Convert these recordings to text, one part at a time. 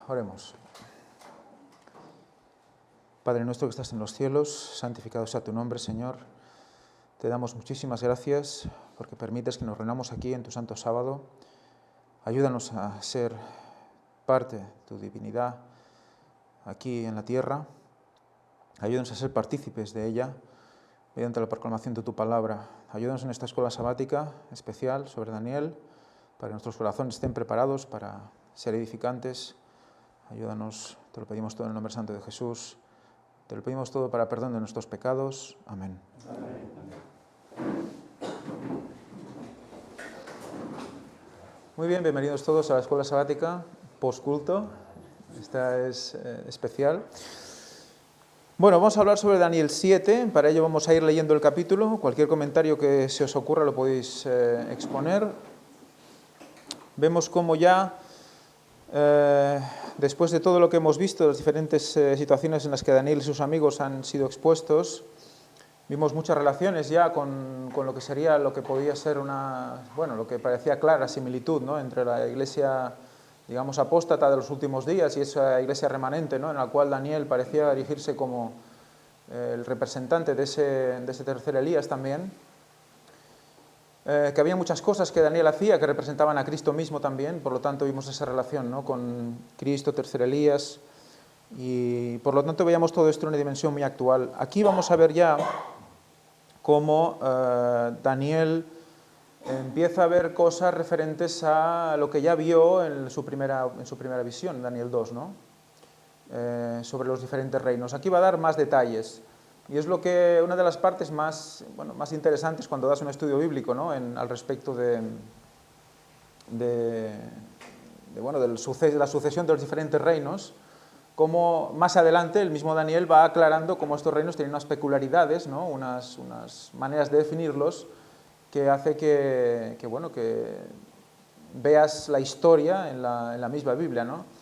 Oremos. Padre nuestro que estás en los cielos, santificado sea tu nombre, Señor. Te damos muchísimas gracias porque permites que nos reunamos aquí en tu santo sábado. Ayúdanos a ser parte de tu divinidad aquí en la tierra. Ayúdanos a ser partícipes de ella mediante la proclamación de tu palabra. Ayúdanos en esta escuela sabática especial sobre Daniel, para que nuestros corazones estén preparados para ser edificantes. Ayúdanos, te lo pedimos todo en el nombre santo de Jesús. Te lo pedimos todo para perdón de nuestros pecados. Amén. Muy bien, bienvenidos todos a la escuela sabática post-culto. Esta es especial. Bueno, vamos a hablar sobre Daniel 7. Para ello vamos a ir leyendo el capítulo. Cualquier comentario que se os ocurra lo podéis exponer. Vemos cómo ya, después de todo lo que hemos visto, las diferentes situaciones en las que Daniel y sus amigos han sido expuestos, vimos muchas relaciones ya con lo que sería, lo que podía ser lo que parecía clara similitud, ¿no?, entre la iglesia, digamos, apóstata de los últimos días y esa iglesia remanente, ¿no?, en la cual Daniel parecía dirigirse como el representante de ese tercer Elías también. Que había muchas cosas que Daniel hacía que representaban a Cristo mismo también, por lo tanto vimos esa relación, ¿no?, con Cristo, tercer Elías, y por lo tanto veíamos todo esto en una dimensión muy actual. Aquí vamos a ver ya cómo Daniel empieza a ver cosas referentes a lo que ya vio en su primera visión, Daniel 2, ¿no?, sobre los diferentes reinos. Aquí va a dar más detalles. Y es una de las partes más interesantes cuando das un estudio bíblico, ¿no?, al respecto de la sucesión de los diferentes reinos, cómo más adelante el mismo Daniel va aclarando cómo estos reinos tienen unas peculiaridades, ¿no?, unas maneras de definirlos que hace que veas la historia en la misma Biblia, ¿no?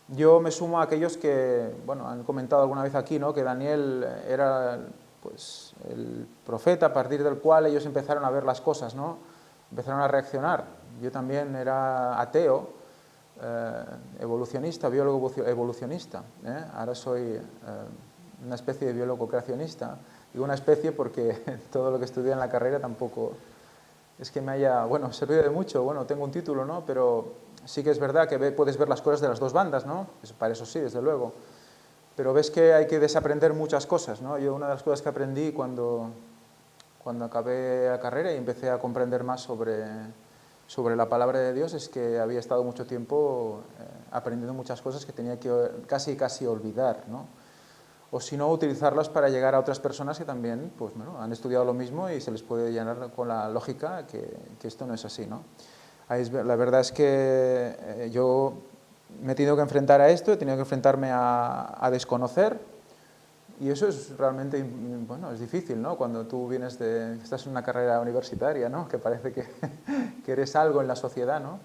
Yo me sumo a aquellos que, han comentado alguna vez aquí, ¿no?, que Daniel era, pues, el profeta a partir del cual ellos empezaron a ver las cosas, ¿no?, empezaron a reaccionar. Yo también era ateo, evolucionista, biólogo evolucionista, Ahora soy una especie de biólogo creacionista. Digo una especie porque todo lo que estudié en la carrera tampoco es que me haya, servido de mucho. Tengo un título, ¿no?, pero sí que es verdad que puedes ver las cosas de las dos bandas, ¿no? Para eso sí, desde luego. Pero ves que hay que desaprender muchas cosas, ¿no? Yo una de las cosas que aprendí cuando acabé la carrera y empecé a comprender más sobre la palabra de Dios es que había estado mucho tiempo aprendiendo muchas cosas que tenía que casi olvidar, ¿no? O si no, utilizarlas para llegar a otras personas que también han estudiado lo mismo y se les puede llenar con la lógica que esto no es así, ¿no? La verdad es que yo me he tenido que enfrentar a esto, he tenido que enfrentarme a desconocer, y eso es realmente, es difícil, ¿no?, cuando tú estás en una carrera universitaria, ¿no?, que parece que eres algo en la sociedad, ¿no?,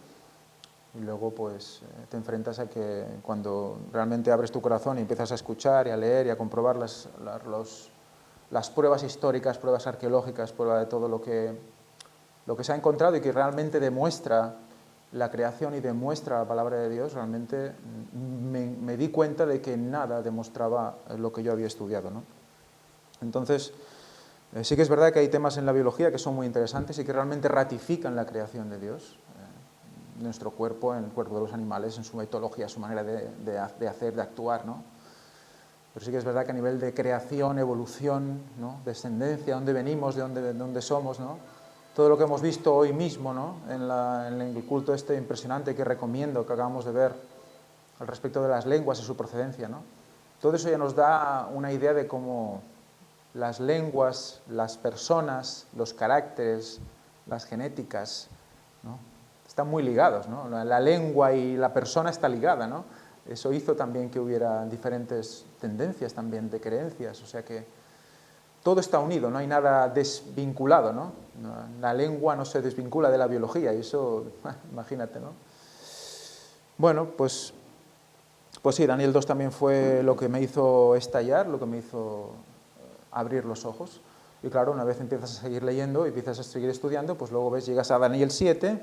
y luego pues te enfrentas a que cuando realmente abres tu corazón y empiezas a escuchar y a leer y a comprobar las pruebas históricas, pruebas arqueológicas, prueba de todo lo que se ha encontrado y que realmente demuestra la creación y demuestra la palabra de Dios, realmente me di cuenta de que nada demostraba lo que yo había estudiado, ¿no? Entonces, sí que es verdad que hay temas en la biología que son muy interesantes y que realmente ratifican la creación de Dios, nuestro cuerpo, en el cuerpo de los animales, en su etología, su manera de hacer, de actuar, ¿no? Pero sí que es verdad que a nivel de creación, evolución, ¿no?, descendencia, dónde venimos, de dónde somos, ¿no?, todo lo que hemos visto hoy mismo, ¿no?, en el culto este impresionante que recomiendo que acabamos de ver al respecto de las lenguas y su procedencia, ¿no?, todo eso ya nos da una idea de cómo las lenguas, las personas, los caracteres, las genéticas, ¿no?, están muy ligados, ¿no? La lengua y la persona está ligada, ¿no? Eso hizo también que hubiera diferentes tendencias también de creencias, o sea que todo está unido, no hay nada desvinculado, ¿no? La lengua no se desvincula de la biología, y eso, imagínate, ¿no? Bueno, pues sí, Daniel 2 también fue lo que me hizo estallar, lo que me hizo abrir los ojos. Y claro, una vez empiezas a seguir leyendo y empiezas a seguir estudiando, pues luego llegas a Daniel 7,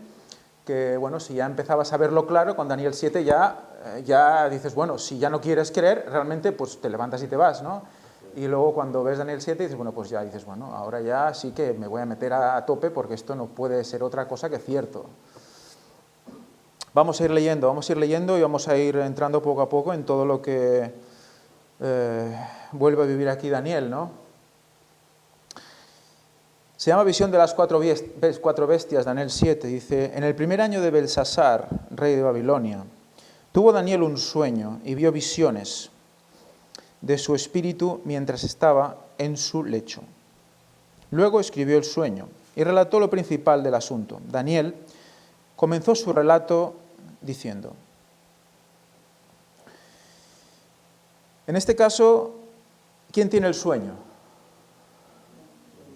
que, bueno, si ya empezabas a verlo claro, con Daniel 7 ya dices, bueno, si ya no quieres creer, realmente pues te levantas y te vas, ¿no? Y luego cuando ves Daniel 7 dices, bueno, pues ya dices, bueno, ahora ya sí que me voy a meter a tope porque esto no puede ser otra cosa que cierto. Vamos a ir leyendo y vamos a ir entrando poco a poco en todo lo que vuelve a vivir aquí Daniel, ¿no? Se llama Visión de las cuatro bestias, Daniel 7, dice, en el primer año de Belsasar, rey de Babilonia, tuvo Daniel un sueño y vio visiones de su espíritu mientras estaba en su lecho. Luego escribió el sueño y relató lo principal del asunto. Daniel comenzó su relato diciendo, en este caso, ¿quién tiene el sueño?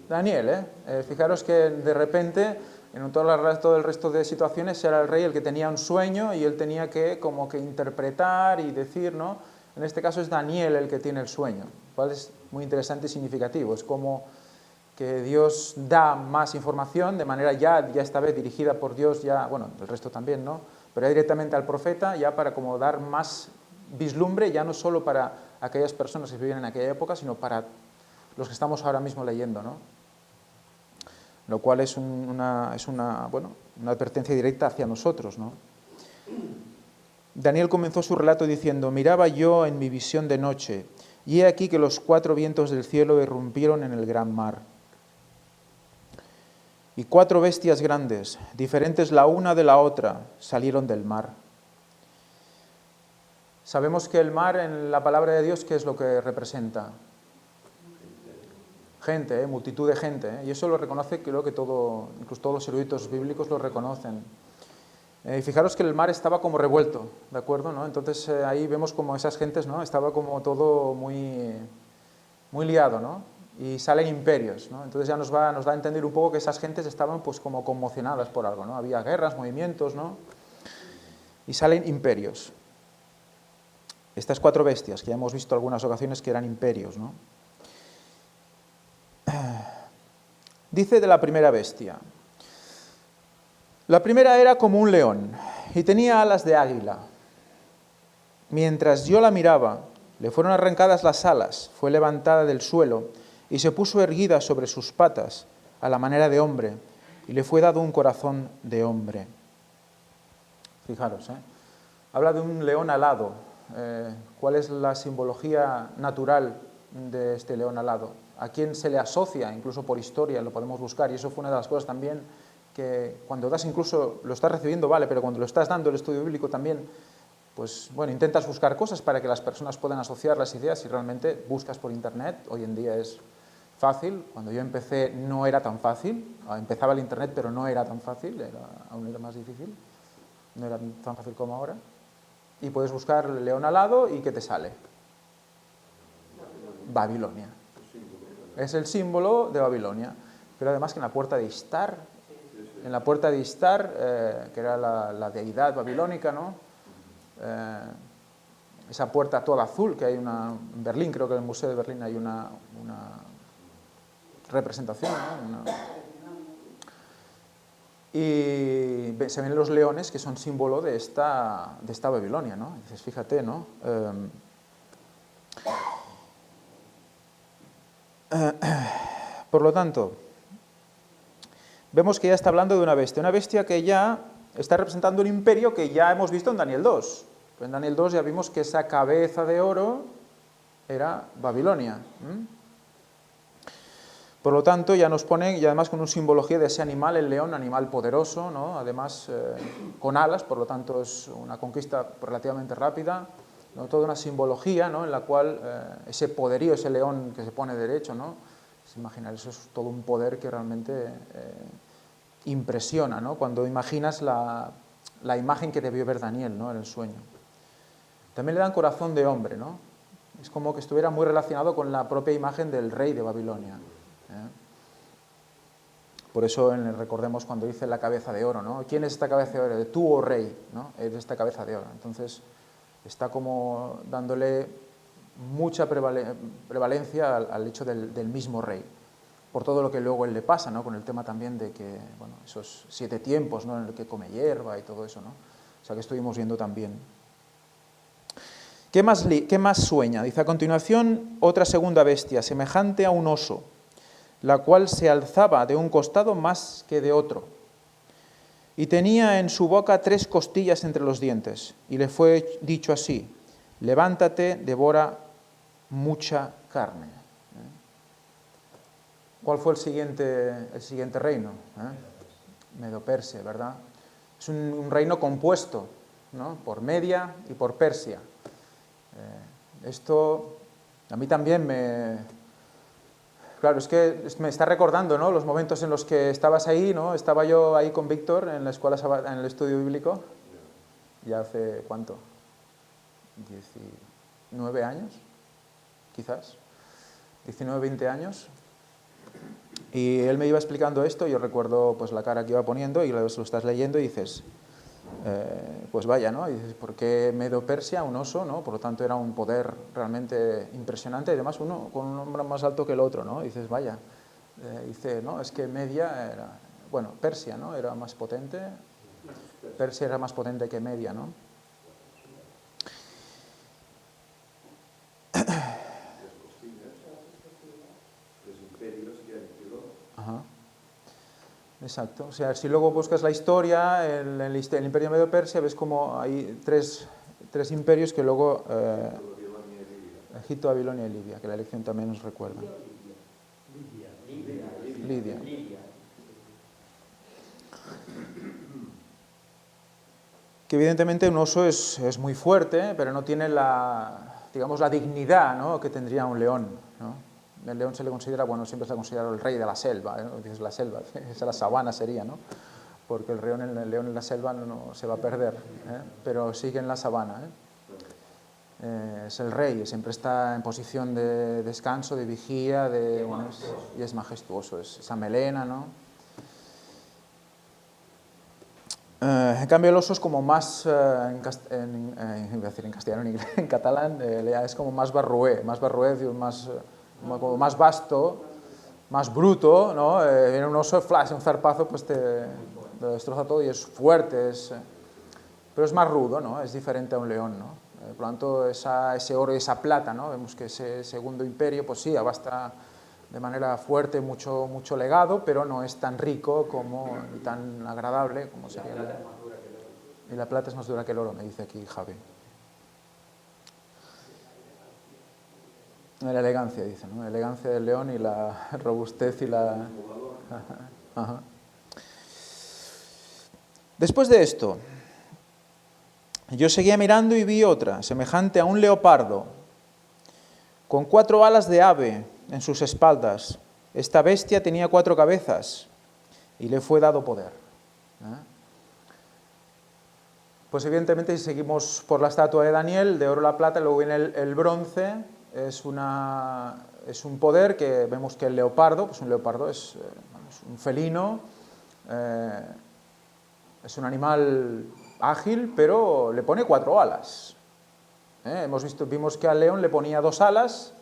Daniel, fijaros que de repente, en todo el resto de situaciones, era el rey el que tenía un sueño y él tenía que como que interpretar y decir, ¿no? En este caso es Daniel el que tiene el sueño, cual es muy interesante y significativo. Es como que Dios da más información de manera ya esta vez dirigida por Dios, ya, bueno, el resto también, ¿no? Pero ya directamente al profeta, ya para como dar más vislumbre, ya no solo para aquellas personas que vivían en aquella época, sino para los que estamos ahora mismo leyendo, ¿no? Lo cual es una advertencia directa hacia nosotros, ¿no? Daniel comenzó su relato diciendo, miraba yo en mi visión de noche, y he aquí que los cuatro vientos del cielo irrumpieron en el gran mar. Y cuatro bestias grandes, diferentes la una de la otra, salieron del mar. Sabemos que el mar en la palabra de Dios, ¿qué es lo que representa? Gente, multitud de gente, y eso lo reconoce, creo que incluso todos los eruditos bíblicos lo reconocen. Y fijaros que el mar estaba como revuelto, ¿de acuerdo? ¿No? Entonces ahí vemos como esas gentes, ¿no? Estaba como todo muy, muy liado, ¿no? Y salen imperios, ¿no? Entonces ya nos da a entender un poco que esas gentes estaban pues como conmocionadas por algo, ¿no? Había guerras, movimientos, ¿no? Y salen imperios. Estas cuatro bestias, que ya hemos visto algunas ocasiones que eran imperios, ¿no? Dice de la primera bestia. La primera era como un león y tenía alas de águila. Mientras yo la miraba, le fueron arrancadas las alas, fue levantada del suelo y se puso erguida sobre sus patas a la manera de hombre y le fue dado un corazón de hombre. Fijaros, habla de un león alado. ¿Cuál es la simbología natural de este león alado? ¿A quién se le asocia? Incluso por historia lo podemos buscar, y eso fue una de las cosas también que cuando das, incluso lo estás recibiendo, vale, pero cuando lo estás dando el estudio bíblico también, pues bueno, intentas buscar cosas para que las personas puedan asociar las ideas y realmente buscas por internet. Hoy en día es fácil, cuando yo empecé no era tan fácil, empezaba el internet pero no era tan fácil, aún era más difícil, no era tan fácil como ahora, y puedes buscar león alado y ¿qué te sale? Babilonia. Es el símbolo de Babilonia, pero además que en la puerta de Istar, que era la deidad babilónica, ¿no? Esa puerta toda azul que hay en Berlín, creo que en el Museo de Berlín hay una representación, ¿no? Y se ven los leones que son símbolo de esta Babilonia, ¿no? Dices, fíjate, ¿no? Por lo tanto, vemos que ya está hablando de una bestia que ya está representando un imperio que ya hemos visto en Daniel 2. En Daniel 2 ya vimos que esa cabeza de oro era Babilonia. Por lo tanto, ya nos pone, y además con una simbología de ese animal, el león, animal poderoso, ¿no? Además con alas, por lo tanto es una conquista relativamente rápida, ¿no? Toda una simbología, ¿no? En la cual ese poderío, ese león que se pone derecho, ¿no? Se imaginar, eso es todo un poder que realmente impresiona, ¿no? Cuando imaginas la imagen que debió ver Daniel, ¿no? En el sueño. También le dan corazón de hombre, ¿no? Es como que estuviera muy relacionado con la propia imagen del rey de Babilonia. Por eso recordemos cuando dice la cabeza de oro, ¿no? ¿Quién es esta cabeza de oro? De tú, oh rey, ¿no? Es esta cabeza de oro. Entonces está como dándole mucha prevalencia al hecho del mismo rey. por todo lo que luego él le pasa, ¿no? Con el tema también de que, bueno, esos 7 tiempos, ¿no? En el que come hierba y todo eso, ¿no? O sea, que estuvimos viendo también. ¿Qué más sueña? Dice, a continuación, otra segunda bestia, semejante a un oso, la cual se alzaba de un costado más que de otro, y tenía en su boca 3 costillas entre los dientes, y le fue dicho así, levántate, devora mucha carne. ¿Cuál fue el siguiente reino? Medo-Persia, ¿verdad? Es un reino compuesto, ¿no? Por Media y por Persia. Esto a mí también Claro, es que me está recordando, ¿no? Los momentos en los que estabas ahí, ¿no? Estaba yo ahí con Víctor en la escuela, en el estudio bíblico, ya hace, ¿cuánto? 19 años, quizás, 19, 20 años. Y él me iba explicando esto, yo recuerdo pues la cara que iba poniendo y lo estás leyendo y dices, pues vaya, ¿no? Y dices, ¿por qué Medo-Persia, un oso, ¿no? Por lo tanto era un poder realmente impresionante y además uno con un nombre más alto que el otro, ¿no? Y dices, vaya, dice, no, es que Media era, bueno, Persia, ¿no? Era más potente, Persia era más potente que Media, ¿no? Ajá. Exacto. O sea, si luego buscas la historia, el imperio medo-persia, ves como hay tres imperios que luego... Egipto, Babilonia y Libia, que la elección también nos recuerda. Lidia. Que evidentemente un oso es muy fuerte, pero no tiene digamos, la dignidad, ¿no? Que tendría un león, ¿no? El león se le considera, bueno, siempre se ha considerado el rey de la selva, ¿no? Dices la selva, esa la sabana sería, ¿no? Porque el león en la selva no se va a perder, pero sigue en la sabana, es el rey, siempre está en posición de descanso, de vigía, bueno, y es majestuoso, esa melena, ¿no? En cambio el oso es como más, voy a decir en castellano, en inglés, en catalán, es como más barrué, como más vasto, más bruto, ¿no? Viene un oso, flash, un zarpazo, pues te lo destroza todo y es fuerte, pero es más rudo, ¿no? Es diferente a un león, ¿no? Por lo tanto, ese oro y esa plata, ¿no? Vemos que ese segundo imperio, pues sí, abasta de manera fuerte mucho legado, pero no es tan rico ni tan agradable como sería el oro. Y la plata es más dura que el oro, me dice aquí Javi. La elegancia, dice, ¿no? La elegancia del león y la robustez y la... Ajá. Después de esto, yo seguía mirando y vi otra, semejante a un leopardo, con 4 alas de ave en sus espaldas. Esta bestia tenía 4 cabezas y le fue dado poder. Pues evidentemente si seguimos por la estatua de Daniel, de oro la plata, luego viene el bronce, es un poder que vemos que el leopardo, pues un leopardo es un felino, es un animal ágil, pero le pone 4 alas. Vimos que al león le ponía 2 alas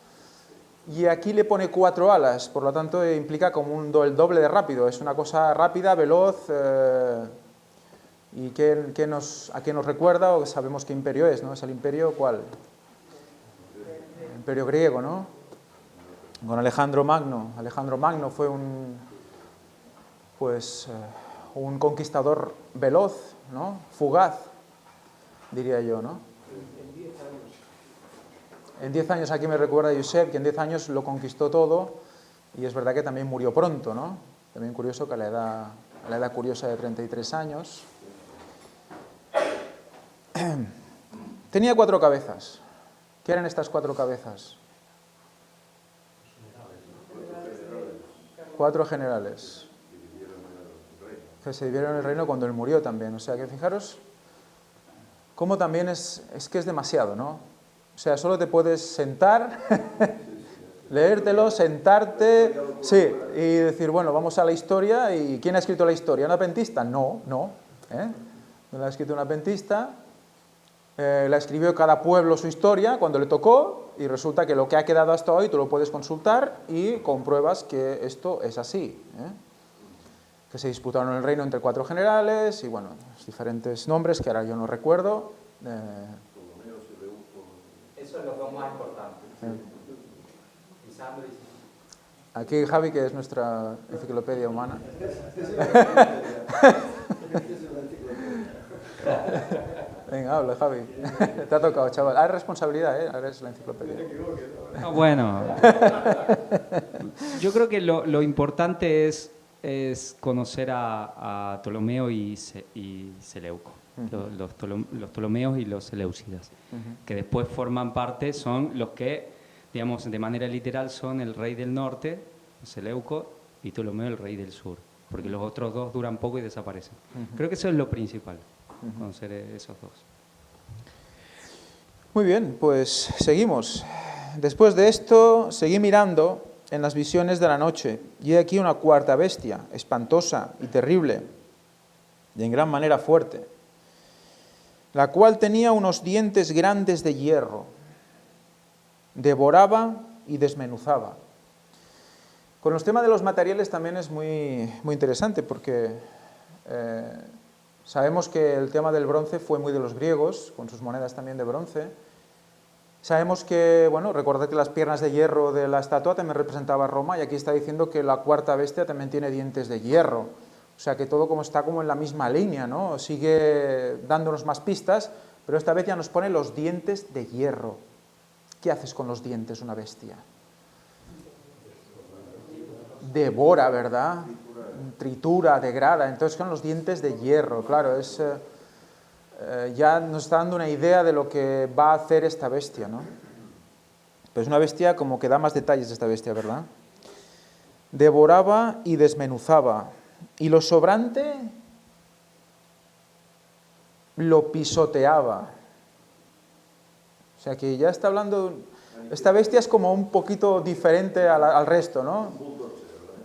y aquí le pone 4 alas, por lo tanto implica como el doble de rápido, es una cosa rápida, veloz, y a qué nos recuerda, o sabemos qué imperio es, ¿no? ¿Es el imperio cuál? El imperio griego, ¿no? Con Alejandro Magno. Alejandro Magno fue un conquistador veloz, ¿no? Fugaz, diría yo, ¿no? En 10 años, aquí me recuerda Josep, que en 10 años lo conquistó todo, y es verdad que también murió pronto, ¿no? También curioso que a la edad curiosa de 33 años. Tenía 4 cabezas. ¿Qué eran estas 4 cabezas? 4 generales que se dividieron el reino cuando él murió también. O sea que fijaros cómo también es que es demasiado, ¿no? O sea, solo te puedes sentar, leértelo, sentarte, sí, y decir, bueno, vamos a la historia. ¿Y quién ha escrito la historia? ¿Un adventista? No. ¿No la ha escrito un adventista? la escribió cada pueblo su historia cuando le tocó, y resulta que lo que ha quedado hasta hoy tú lo puedes consultar y compruebas que esto es así, que se disputaron el reino entre 4 generales y bueno, los diferentes nombres que ahora yo no recuerdo. Eso es lo más importante. Aquí Javi, que es nuestra enciclopedia humana. Venga, habla, Javi. Te ha tocado, chaval. Hay responsabilidad, ¿eh? Ahora es la enciclopedia. Bueno, yo creo que lo importante es conocer a Ptolomeo y Seleuco, los Ptolomeos y los Seleucidas, que después forman parte, son los que, digamos, de manera literal son el rey del norte, Seleuco, y Ptolomeo el rey del sur, porque los otros dos duran poco y desaparecen. Creo que eso es lo principal, conocer esos dos. Muy bien, pues seguimos. Después de esto, seguí mirando en las visiones de la noche, y he aquí una cuarta bestia, espantosa y terrible, y en gran manera fuerte, la cual tenía unos dientes grandes de hierro, devoraba y desmenuzaba. Con los temas de los materiales también es muy interesante, porque sabemos que el tema del bronce fue muy de los griegos, con sus monedas también de bronce. Sabemos que, bueno, recordad que las piernas de hierro de la estatua también representaba a Roma, y aquí está diciendo que la cuarta bestia también tiene dientes de hierro. O sea que todo está como en la misma línea, ¿no? Sigue dándonos más pistas, pero esta vez ya nos pone los dientes de hierro. ¿Qué haces con los dientes una bestia? Devora, ¿verdad? Tritura, degrada. Entonces con los dientes de hierro, claro, ya nos está dando una idea de lo que va a hacer esta bestia, ¿no? Pero es una bestia como que da más detalles esta bestia, ¿verdad? Devoraba y desmenuzaba, y lo sobrante lo pisoteaba. O sea que ya está hablando, esta bestia es como un poquito diferente al resto, ¿no?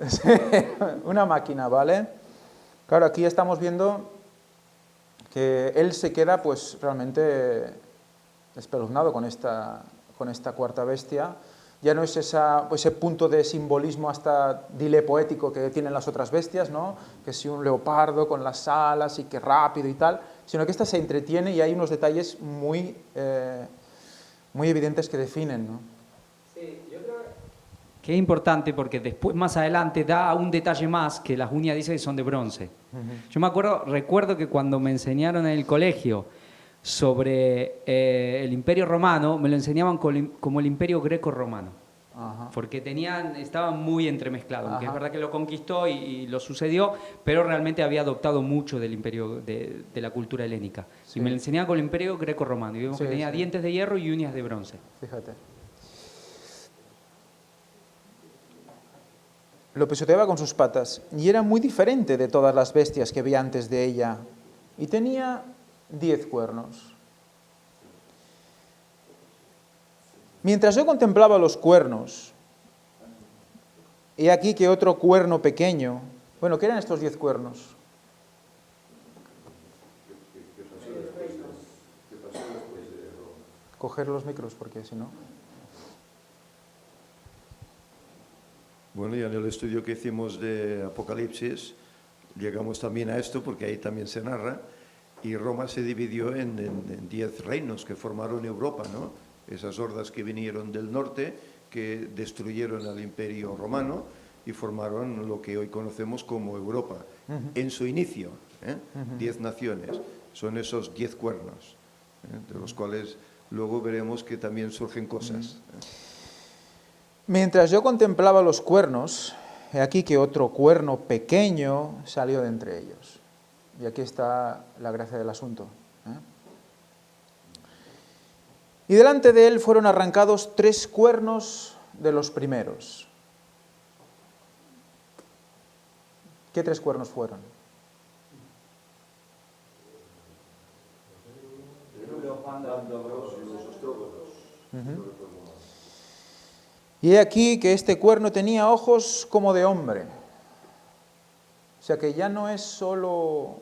Sí, una máquina, ¿vale? Claro, aquí estamos viendo que él se queda pues realmente espeluznado con esta cuarta bestia. Ya no es ese punto de simbolismo hasta dile poético que tienen las otras bestias, ¿no? Que si un leopardo con las alas y que rápido y tal, sino que esta se entretiene y hay unos detalles muy evidentes que definen, ¿no? Sí, yo creo que es importante porque después, más adelante, da un detalle más que las uñas dice que son de bronce. Yo recuerdo que cuando me enseñaron en el colegio sobre el Imperio Romano, me lo enseñaban como el Imperio Greco-Romano. Porque estaban muy entremezclados, aunque es verdad que lo conquistó y lo sucedió, pero realmente había adoptado mucho del imperio, de la cultura helénica. Sí. Y me lo enseñaban con el Imperio Greco-Romano, y vemos que tenía dientes de hierro y uñas de bronce. Fíjate. Lo pisoteaba con sus patas, y era muy diferente de todas las bestias que había antes de ella, y tenía 10 cuernos. Mientras yo contemplaba los cuernos, he aquí que otro cuerno pequeño, bueno, ¿qué eran estos 10 cuernos? Coger los micros, porque si no... Bueno, y en el estudio que hicimos de Apocalipsis, llegamos también a esto, porque ahí también se narra, y Roma se dividió en 10 reinos que formaron Europa, ¿no? Esas hordas que vinieron del norte, que destruyeron al Imperio Romano y formaron lo que hoy conocemos como Europa. En su inicio, 10 naciones, son esos 10 cuernos, de los cuales luego veremos que también surgen cosas. Mientras yo contemplaba los cuernos, he aquí que otro cuerno pequeño salió de entre ellos. Y aquí está la gracia del asunto. Y delante de él fueron arrancados 3 cuernos de los primeros. ¿Qué 3 cuernos fueron? Y he aquí que este cuerno tenía ojos como de hombre. O sea que ya no es solo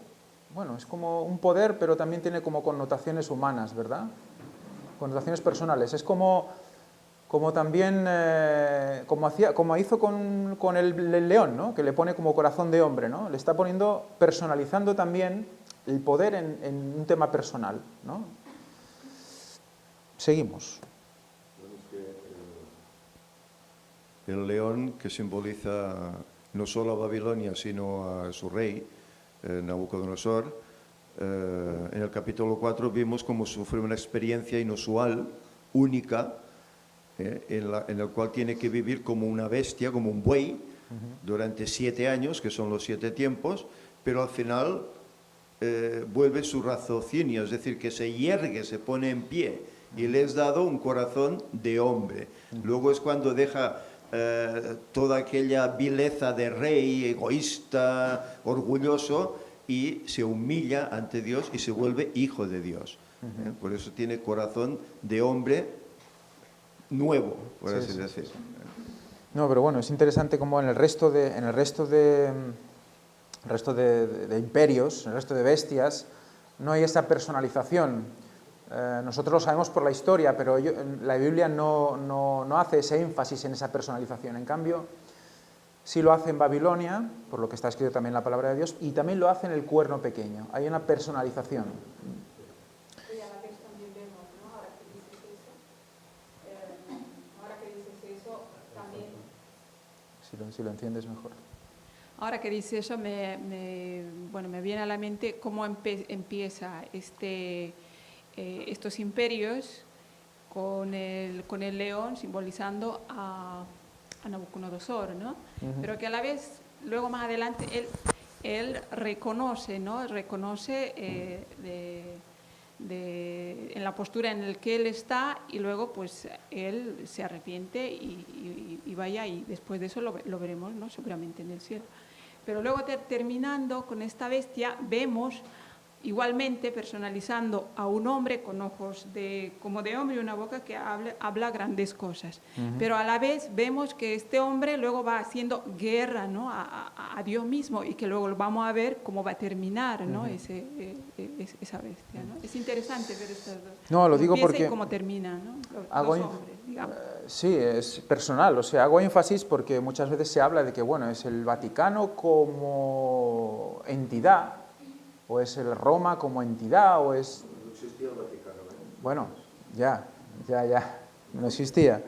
bueno, es como un poder, pero también tiene como connotaciones humanas, ¿verdad? Connotaciones personales. Es como también, como hizo con el león, ¿no? Que le pone como corazón de hombre, ¿no? Le está poniendo, personalizando también el poder en un tema personal, ¿no? Seguimos. El león, que simboliza no solo a Babilonia, sino a su rey, Nabucodonosor, en el capítulo 4 vimos cómo sufre una experiencia inusual, única, en el cual tiene que vivir como una bestia, como un buey, durante 7 años, que son los 7 tiempos, pero al final vuelve su raciocinio, es decir, que se yergue, se pone en pie, y le es dado un corazón de hombre. Luego es cuando deja toda aquella vileza de rey, egoísta, orgulloso, y se humilla ante Dios y se vuelve hijo de Dios. Por eso tiene corazón de hombre nuevo, por así decir. No, pero bueno, es interesante como en el resto de imperios, en el resto de bestias, no hay esa personalización. Nosotros lo sabemos por la historia, pero la Biblia no hace ese énfasis en esa personalización. En cambio, sí lo hace en Babilonia, por lo que está escrito también en la palabra de Dios, y también lo hace en el cuerno pequeño. Hay una personalización. Y a la vez también vemos, ¿no? Ahora que dices eso, también... Si lo entiendes mejor. Ahora que dices eso, me viene a la mente cómo empieza estos imperios con el león simbolizando a Nabucodonosor, ¿no? Pero que a la vez, luego más adelante, él reconoce, ¿no? Reconoce en la postura en la que él está, y luego pues él se arrepiente y vaya, y después de eso lo veremos, ¿no? Seguramente en el cielo. Pero luego terminando con esta bestia, vemos igualmente personalizando a un hombre con ojos como de hombre y una boca que habla grandes cosas. Pero a la vez vemos que este hombre luego va haciendo guerra, ¿no? a Dios mismo, y que luego vamos a ver cómo va a terminar, ¿no? Esa bestia, ¿no? Es interesante ver estas dos. No, lo digo porque... Y cómo termina, ¿no? Los hombres, digamos. Sí, es personal, o sea, hago énfasis porque muchas veces se habla de que, bueno, es el Vaticano como entidad, o es el Roma como entidad, o es... No existía el Vaticano, ¿eh? Bueno, ya, no existía.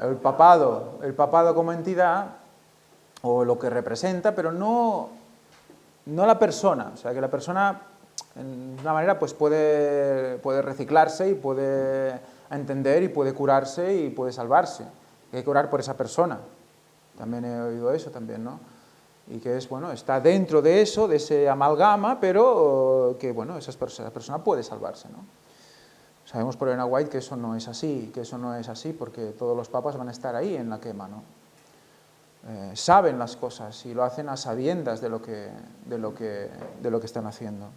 El papado como entidad, o lo que representa, pero no la persona. O sea, que la persona, en una manera, pues puede reciclarse y puede entender y puede curarse y puede salvarse. Hay que orar por esa persona. También he oído eso también, ¿no? Y que es, bueno, está dentro de eso, de ese amalgama, pero que, bueno, esa persona puede salvarse, ¿no? Sabemos por Elena White que eso no es así, porque todos los papas van a estar ahí en la quema, ¿no? Saben las cosas y lo hacen a sabiendas de lo que están haciendo.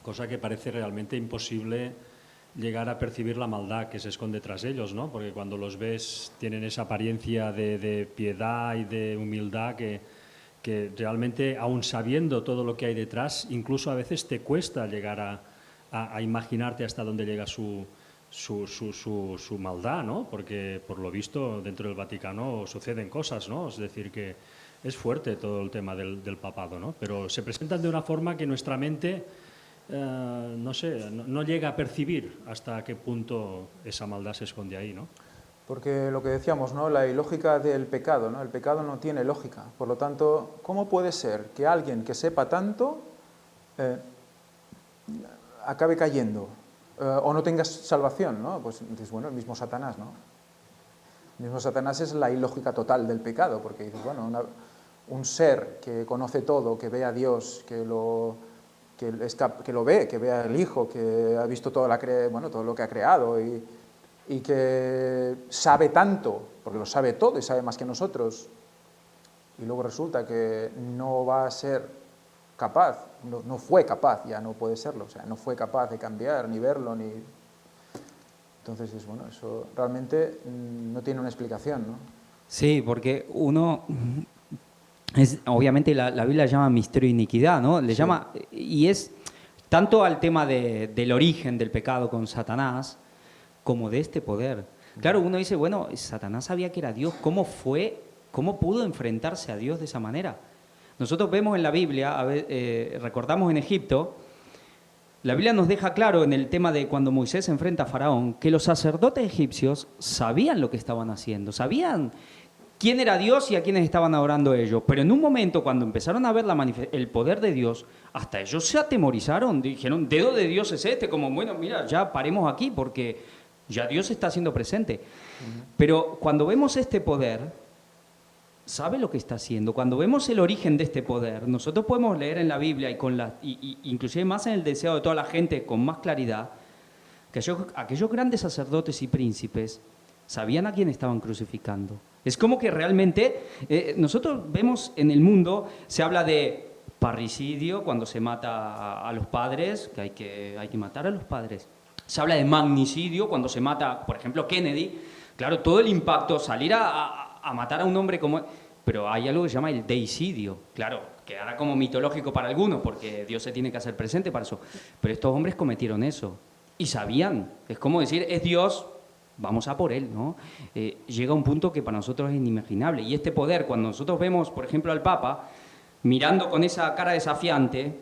Cosa que parece realmente imposible llegar a percibir la maldad que se esconde tras ellos, ¿no? Porque cuando los ves tienen esa apariencia de piedad y de humildad que realmente, aun sabiendo todo lo que hay detrás, incluso a veces te cuesta llegar a imaginarte hasta dónde llega su maldad, ¿no? Porque por lo visto dentro del Vaticano suceden cosas, ¿no? Es decir, que es fuerte todo el tema del papado, ¿no? Pero se presentan de una forma que nuestra mente... no sé, no llega a percibir hasta qué punto esa maldad se esconde ahí, ¿no? Porque lo que decíamos, ¿no? La ilógica del pecado, ¿no? El pecado no tiene lógica. Por lo tanto, ¿cómo puede ser que alguien que sepa tanto acabe cayendo o no tenga salvación, ¿no? Pues dices, bueno, el mismo Satanás, ¿no? El mismo Satanás es la ilógica total del pecado, porque dices, bueno, un ser que conoce todo, que ve a Dios, que lo ve, que ve al Hijo, que ha visto todo lo que ha creado y que sabe tanto, porque lo sabe todo y sabe más que nosotros, y luego resulta que no va a ser capaz, no fue capaz, ya no puede serlo, o sea, no fue capaz de cambiar, ni verlo, ni... Entonces, bueno, eso realmente no tiene una explicación, ¿no? Sí, porque uno, obviamente la Biblia llama misterio de iniquidad, ¿no? Le llama, y es tanto al tema del origen del pecado con Satanás, como de este poder. Claro, uno dice, bueno, Satanás sabía que era Dios, ¿cómo pudo enfrentarse a Dios de esa manera? Nosotros vemos en la Biblia, recordamos en Egipto, la Biblia nos deja claro en el tema de cuando Moisés se enfrenta a Faraón, que los sacerdotes egipcios sabían lo que estaban haciendo, sabían quién era Dios y a quiénes estaban adorando ellos. Pero en un momento, cuando empezaron a ver el poder de Dios, hasta ellos se atemorizaron, dijeron, dedo de Dios es este, como, bueno, mira, ya paremos aquí porque ya Dios está haciendo presente. Pero cuando vemos este poder, sabe lo que está haciendo. Cuando vemos el origen de este poder, nosotros podemos leer en la Biblia inclusive más en el deseo de toda la gente con más claridad, que aquellos grandes sacerdotes y príncipes sabían a quién estaban crucificando. Es como que realmente nosotros vemos en el mundo, se habla de parricidio cuando se mata a los padres, que hay que matar a los padres. Se habla de magnicidio cuando se mata, por ejemplo, Kennedy. Claro, todo el impacto, salir a matar a un hombre como... Pero hay algo que se llama el deicidio. Claro, quedará como mitológico para algunos, porque Dios se tiene que hacer presente para eso. Pero estos hombres cometieron eso. Y sabían. Es como decir, es Dios, vamos a por él, ¿no? Llega un punto que para nosotros es inimaginable. Y este poder, cuando nosotros vemos, por ejemplo, al Papa, mirando con esa cara desafiante,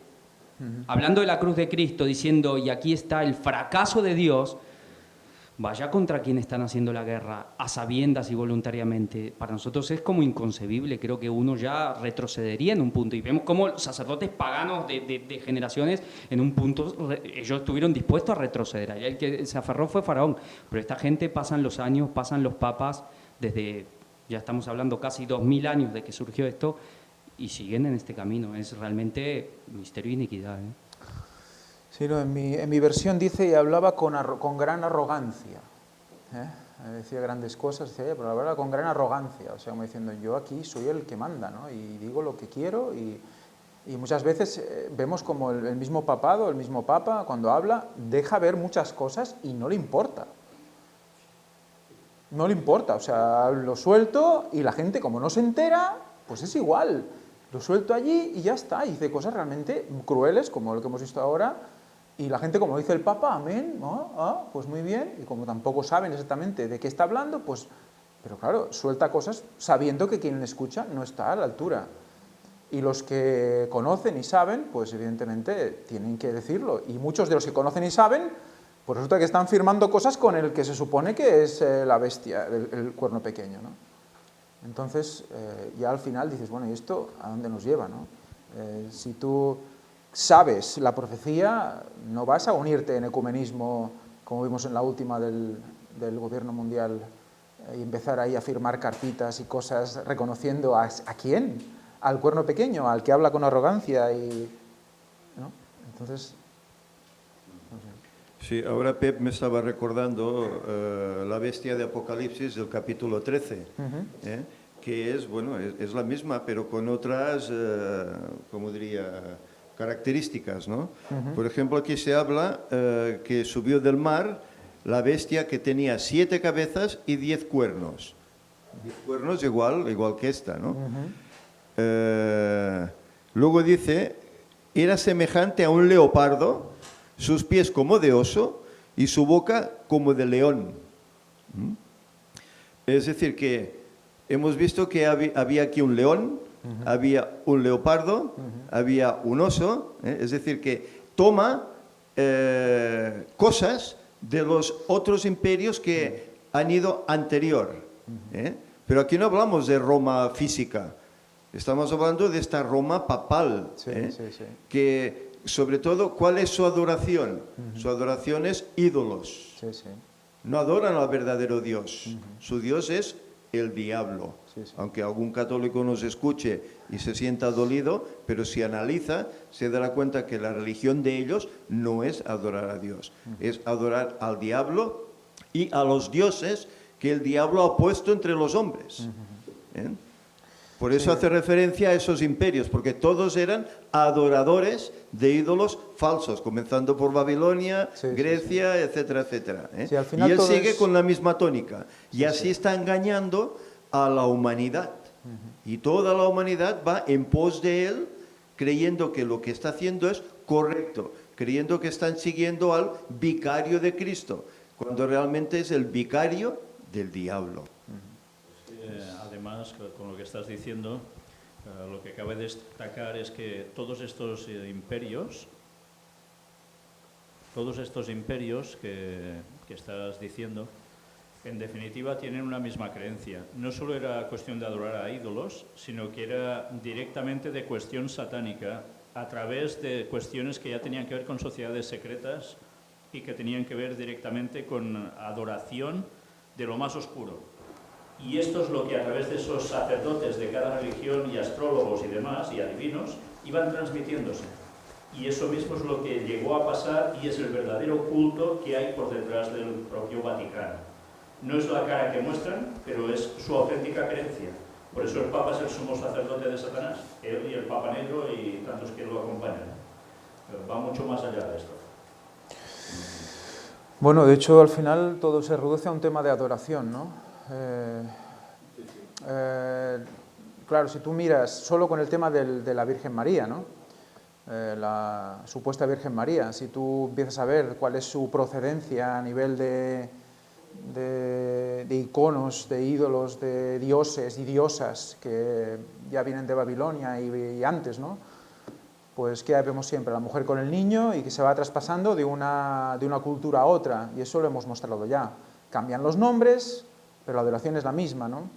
hablando de la cruz de Cristo, diciendo, y aquí está el fracaso de Dios, vaya contra quien están haciendo la guerra, a sabiendas y voluntariamente. Para nosotros es como inconcebible, creo que uno ya retrocedería en un punto. Y vemos cómo los sacerdotes paganos de generaciones, en un punto, ellos estuvieron dispuestos a retroceder. Allá el que se aferró fue Faraón. Pero esta gente, pasan los años, pasan los papas, desde, ya estamos hablando casi 2000 años de que surgió esto, y siguen en este camino. Es realmente misterio y iniquidad, ¿eh? Sí, no, en mi versión dice, y hablaba con gran arrogancia. Decía grandes cosas, decía, pero hablaba con gran arrogancia. O sea, como diciendo, yo aquí soy el que manda, ¿no? Y digo lo que quiero. Y muchas veces vemos como el mismo papado, el mismo papa, cuando habla, deja ver muchas cosas y no le importa. No le importa, o sea, lo suelto y la gente, como no se entera, pues es igual. Lo suelto allí y ya está. Y dice cosas realmente crueles, como lo que hemos visto ahora. Y la gente, como dice el Papa, amén, pues muy bien. Y como tampoco saben exactamente de qué está hablando, pues... Pero claro, suelta cosas sabiendo que quien le escucha no está a la altura. Y los que conocen y saben, pues evidentemente tienen que decirlo. Y muchos de los que conocen y saben, pues resulta que están firmando cosas con el que se supone que es la bestia, el cuerno pequeño, ¿no? Entonces, ya al final dices, bueno, ¿y esto a dónde nos lleva, no? Si tú sabes la profecía, no vas a unirte en ecumenismo, como vimos en la última del gobierno mundial, y empezar ahí a firmar cartitas y cosas reconociendo a quién, al cuerno pequeño, al que habla con arrogancia, y, ¿no? Entonces... No sé. Sí, ahora Pep me estaba recordando la bestia de Apocalipsis del capítulo 13, que es, bueno, es la misma, pero con otras, como diría, características, ¿no? Por ejemplo, aquí se habla que subió del mar la bestia que tenía 7 cabezas y 10 cuernos. 10 cuernos igual que esta, ¿no? Luego dice, era semejante a un leopardo, sus pies como de oso y su boca como de león. Es decir, que hemos visto que había aquí un león, había un leopardo, había un oso, es decir, que toma cosas de los otros imperios que han ido anterior. Pero aquí no hablamos de Roma física, estamos hablando de esta Roma papal, que sobre todo, ¿cuál es su adoración? Su adoración es ídolos. No adoran al verdadero Dios. Su Dios es el diablo. Aunque algún católico nos escuche y se sienta dolido, pero si analiza, se dará cuenta que la religión de ellos no es adorar a Dios, es adorar al diablo y a los dioses que el diablo ha puesto entre los hombres. Por eso hace referencia a esos imperios, porque todos eran adoradores de ídolos falsos, comenzando por Babilonia, Grecia, etcétera, etcétera. Al final y él sigue con la misma tónica. Y así está engañando a la humanidad. Y toda la humanidad va en pos de él, creyendo que lo que está haciendo es correcto, creyendo que están siguiendo al vicario de Cristo, cuando realmente es el vicario del diablo. Además, con lo que estás diciendo, lo que cabe destacar es que todos estos imperios que estás diciendo, en definitiva tienen una misma creencia. No solo era cuestión de adorar a ídolos, sino que era directamente de cuestión satánica, a través de cuestiones que ya tenían que ver con sociedades secretas y que tenían que ver directamente con adoración de lo más oscuro. Y esto es lo que a través de esos sacerdotes de cada religión y astrólogos y demás, y adivinos, iban transmitiéndose. Y eso mismo es lo que llegó a pasar y es el verdadero culto que hay por detrás del propio Vaticano. No es la cara que muestran, pero es su auténtica creencia. Por eso el Papa es el sumo sacerdote de Satanás, él y el Papa Negro y tantos que lo acompañan. Pero va mucho más allá de esto. Bueno, de hecho, al final todo se reduce a un tema de adoración, ¿no? Claro, si tú miras solo con el tema de la Virgen María, ¿no? La supuesta Virgen María, si tú empiezas a ver cuál es su procedencia a nivel de iconos, de ídolos, de dioses y diosas que ya vienen de Babilonia y antes, ¿no? Pues que vemos siempre la mujer con el niño y que se va traspasando de una cultura a otra, y eso lo hemos mostrado ya. Cambian los nombres, pero la adoración es la misma, ¿no?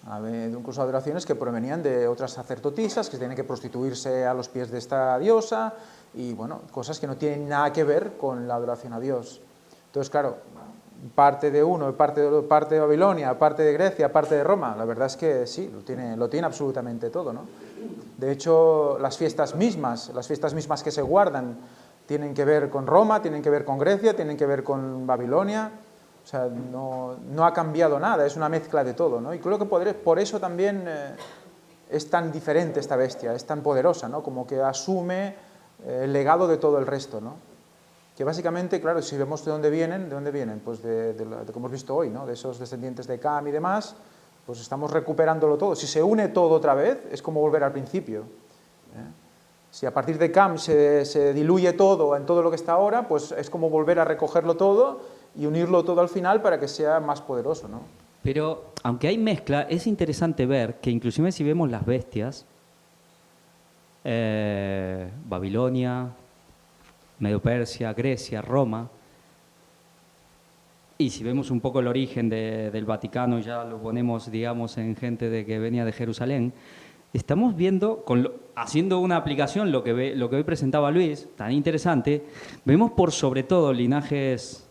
Había incluso adoraciones que provenían de otras sacerdotisas que tienen que prostituirse a los pies de esta diosa y, bueno, cosas que no tienen nada que ver con la adoración a Dios. Entonces, claro, parte de uno, parte de Babilonia, parte de Grecia, parte de Roma, la verdad es que sí, lo tiene absolutamente todo, ¿no? De hecho, las fiestas mismas que se guardan tienen que ver con Roma, tienen que ver con Grecia, tienen que ver con Babilonia. O sea, no ha cambiado nada, es una mezcla de todo, ¿no? Y creo que por eso también es tan diferente esta bestia, es tan poderosa, ¿no? Como que asume el legado de todo el resto, ¿no? Que básicamente, claro, si vemos de dónde vienen, pues de como hemos visto hoy, ¿no? De esos descendientes de Cam y demás, pues estamos recuperándolo todo. Si se une todo otra vez, es como volver al principio, ¿eh? Si a partir de Cam se diluye todo en todo lo que está ahora, pues es como volver a recogerlo todo y unirlo todo al final para que sea más poderoso, ¿no? Pero, aunque hay mezcla, es interesante ver que inclusive si vemos las bestias, Babilonia, Medo-Persia, Grecia, Roma, y si vemos un poco el origen del Vaticano, ya lo ponemos, digamos, en gente que venía de Jerusalén, estamos viendo, haciendo una aplicación, lo que hoy presentaba Luis, tan interesante, vemos por sobre todo linajes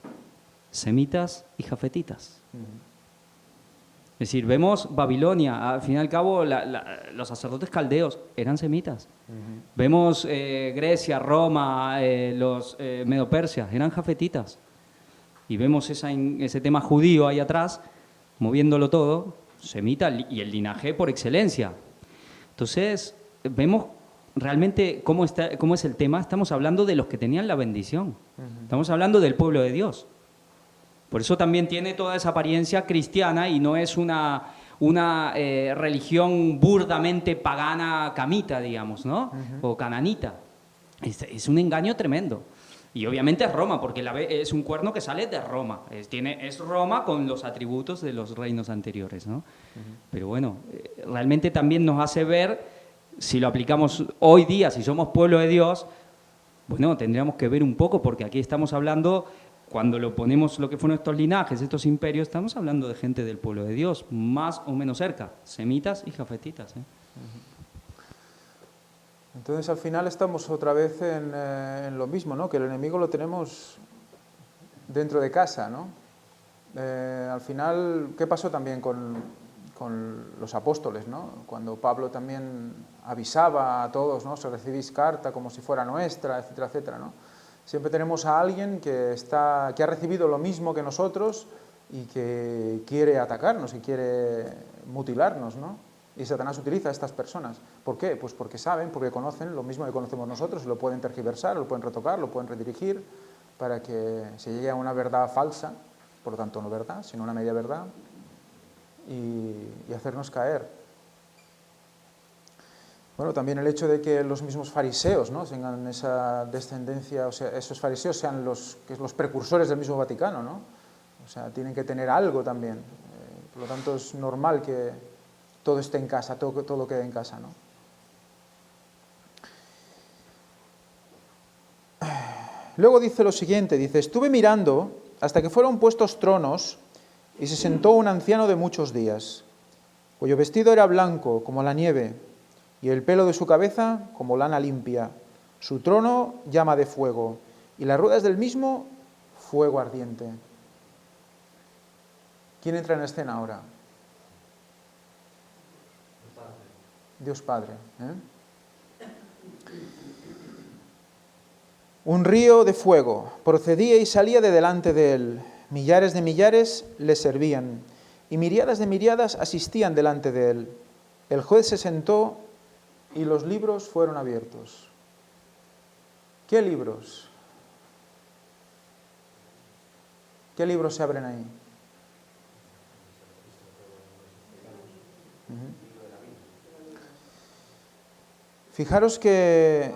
semitas y jafetitas. Es decir, vemos Babilonia, al fin y al cabo los sacerdotes caldeos eran semitas. Vemos Grecia, Roma, los Medo-Persia, eran jafetitas. Y vemos ese tema judío ahí atrás, moviéndolo todo, semita y el linaje por excelencia. Entonces, vemos realmente cómo es el tema. Estamos hablando de los que tenían la bendición. Estamos hablando del pueblo de Dios. Por eso también tiene toda esa apariencia cristiana y no es una religión burdamente pagana camita, digamos, ¿no? O cananita. Es un engaño tremendo. Y obviamente es Roma, porque es un cuerno que sale de Roma. Es Roma con los atributos de los reinos anteriores, ¿no? Pero bueno, realmente también nos hace ver, si lo aplicamos hoy día, si somos pueblo de Dios, bueno, tendríamos que ver un poco, porque aquí estamos hablando, cuando lo ponemos lo que fueron estos linajes, estos imperios, estamos hablando de gente del pueblo de Dios, más o menos cerca, semitas y jafetitas, ¿eh? Entonces, al final estamos otra vez en lo mismo, ¿no? Que el enemigo lo tenemos dentro de casa, ¿no? Al final, ¿qué pasó también con los apóstoles, ¿no? Cuando Pablo también avisaba a todos, ¿no? Si recibís carta como si fuera nuestra, etcétera, etcétera, ¿no? Siempre tenemos a alguien que ha recibido lo mismo que nosotros y que quiere atacarnos y quiere mutilarnos, ¿no? Y Satanás utiliza a estas personas. ¿Por qué? Pues porque saben, porque conocen lo mismo que conocemos nosotros, y lo pueden tergiversar, lo pueden retocar, lo pueden redirigir para que se llegue a una verdad falsa, por lo tanto no verdad, sino una media verdad, y hacernos caer. Bueno, también el hecho de que los mismos fariseos, ¿no?, tengan esa descendencia, o sea, esos fariseos sean los precursores del mismo Vaticano, ¿no? O sea, tienen que tener algo también. Por lo tanto, es normal que todo esté en casa, todo quede en casa, ¿no? Luego dice lo siguiente, dice, estuve mirando hasta que fueron puestos tronos y se sentó un anciano de muchos días, cuyo vestido era blanco como la nieve y el pelo de su cabeza como lana limpia. Su trono llama de fuego y las ruedas del mismo fuego ardiente. ¿Quién entra en escena ahora? Dios Padre. Un río de fuego procedía y salía de delante de él. Millares de millares le servían y miriadas de miriadas asistían delante de él. El juez se sentó y los libros fueron abiertos. ¿Qué libros? ¿Qué libros se abren ahí? Fijaros que,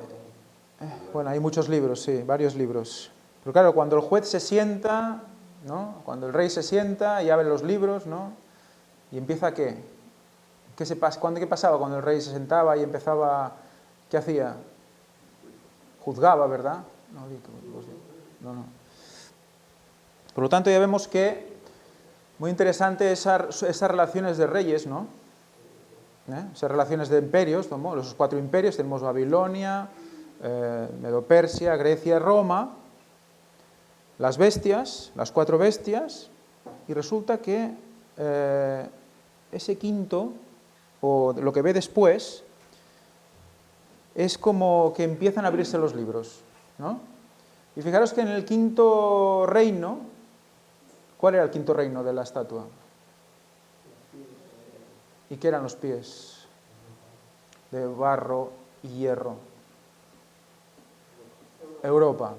bueno, hay muchos libros, sí, varios libros. Pero claro, cuando el juez se sienta, ¿no?, cuando el rey se sienta y abre los libros, ¿no?, y empieza ¿qué? ¿Qué pasaba cuando el rey se sentaba y empezaba? ¿Qué hacía? Juzgaba, ¿verdad? No. Por lo tanto, ya vemos que muy interesante esas relaciones de reyes, ¿no? Esas relaciones de imperios, ¿no? Los 4 imperios, tenemos Babilonia, Medo-Persia, Grecia, Roma, las bestias, las 4 bestias, y resulta que ese quinto, o lo que ve después, es como que empiezan a abrirse los libros, ¿no? Y fijaros que en el quinto reino, ¿cuál era el quinto reino de la estatua? ¿Y qué eran los pies? De barro y hierro. Europa.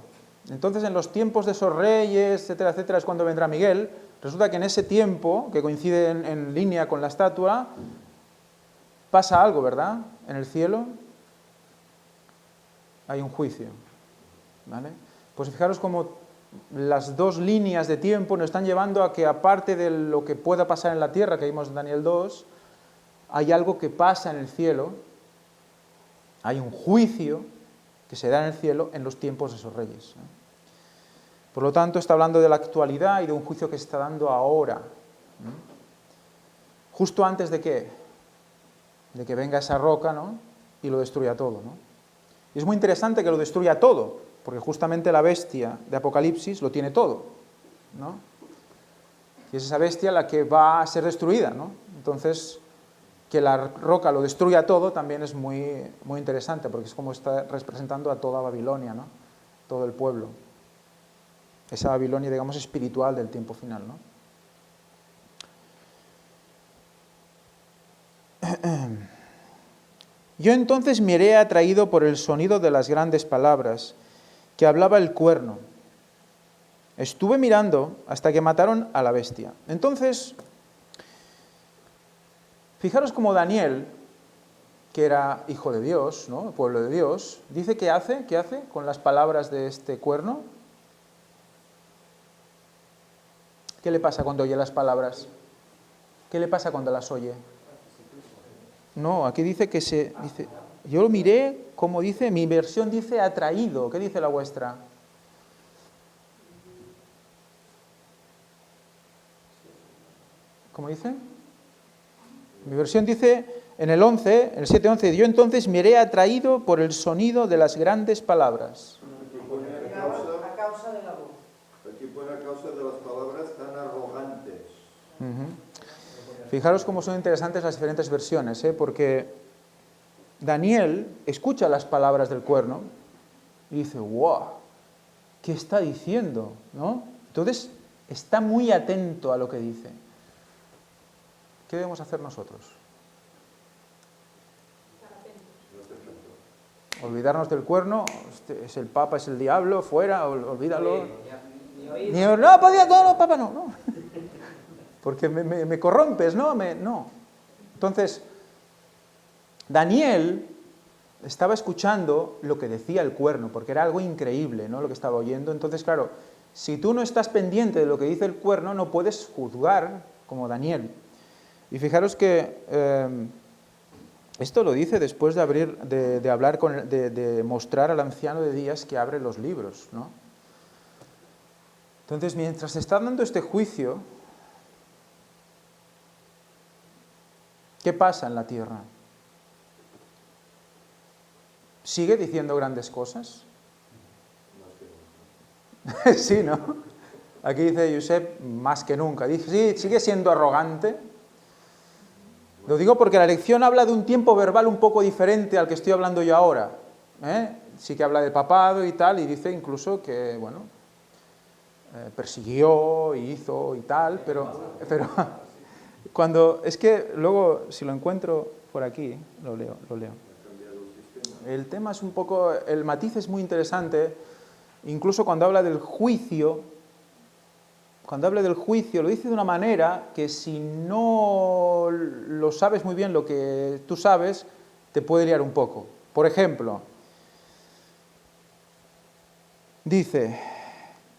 Entonces, en los tiempos de esos reyes, etcétera, etcétera, es cuando vendrá Miguel. Resulta que en ese tiempo, que coincide en línea con la estatua, pasa algo, ¿verdad? En el cielo hay un juicio, ¿vale? Pues fijaros cómo las 2 líneas de tiempo nos están llevando a que, aparte de lo que pueda pasar en la tierra, que vimos en Daniel 2, hay algo que pasa en el cielo, hay un juicio que se da en el cielo en los tiempos de esos reyes. Por lo tanto, está hablando de la actualidad y de un juicio que se está dando ahora. Justo antes de ¿qué? De que venga esa roca, ¿no?, y lo destruya todo, ¿no? Y es muy interesante que lo destruya todo, porque justamente la bestia de Apocalipsis lo tiene todo, ¿no? Y es esa bestia la que va a ser destruida, ¿no? Entonces, que la roca lo destruya todo también es muy, muy interesante, porque es como está representando a toda Babilonia, ¿no?, todo el pueblo. Esa Babilonia, digamos, espiritual del tiempo final, ¿no? Yo entonces miré atraído por el sonido de las grandes palabras que hablaba el cuerno. Estuve mirando hasta que mataron a la bestia. Entonces, fijaros cómo Daniel, que era hijo de Dios, ¿no?, el pueblo de Dios, dice ¿qué hace con las palabras de este cuerno? ¿Qué le pasa cuando oye las palabras? ¿Qué le pasa cuando las oye? No, aquí dice que dice, yo lo miré, como dice, mi versión dice atraído. ¿Qué dice la vuestra? ¿Cómo dice? Mi versión dice en el 11, en el 7:11, yo entonces miré atraído por el sonido de las grandes palabras. A causa de la voz. Aquí pone a causa de las palabras tan arrogantes. Fijaros cómo son interesantes las diferentes versiones, porque Daniel escucha las palabras del cuerno y dice, ¡wow! ¿Qué está diciendo? ¿No? Entonces, está muy atento a lo que dice. ¿Qué debemos hacer nosotros? Olvidarnos del cuerno, es el Papa, es el diablo, fuera, olvídalo. No, Papa, no. porque me corrompes, ¿no? No. Entonces, Daniel estaba escuchando lo que decía el cuerno, porque era algo increíble, ¿no?, lo que estaba oyendo. Entonces, claro, si tú no estás pendiente de lo que dice el cuerno, no puedes juzgar como Daniel. Y fijaros que esto lo dice después de mostrar al anciano de días que abre los libros, ¿no? Entonces, mientras se está dando este juicio, ¿qué pasa en la tierra? ¿Sigue diciendo grandes cosas? Sí, ¿no? Aquí dice Josep, más que nunca. Dice, sí, sigue siendo arrogante. Lo digo porque la lección habla de un tiempo verbal un poco diferente al que estoy hablando yo ahora. Sí que habla del papado y tal, y dice incluso que, bueno, persiguió y hizo y tal, pero cuando, es que luego, si lo encuentro por aquí, lo leo. El tema es un poco, el matiz es muy interesante, incluso cuando habla del juicio, lo dice de una manera que si no lo sabes muy bien lo que tú sabes, te puede liar un poco. Por ejemplo, dice,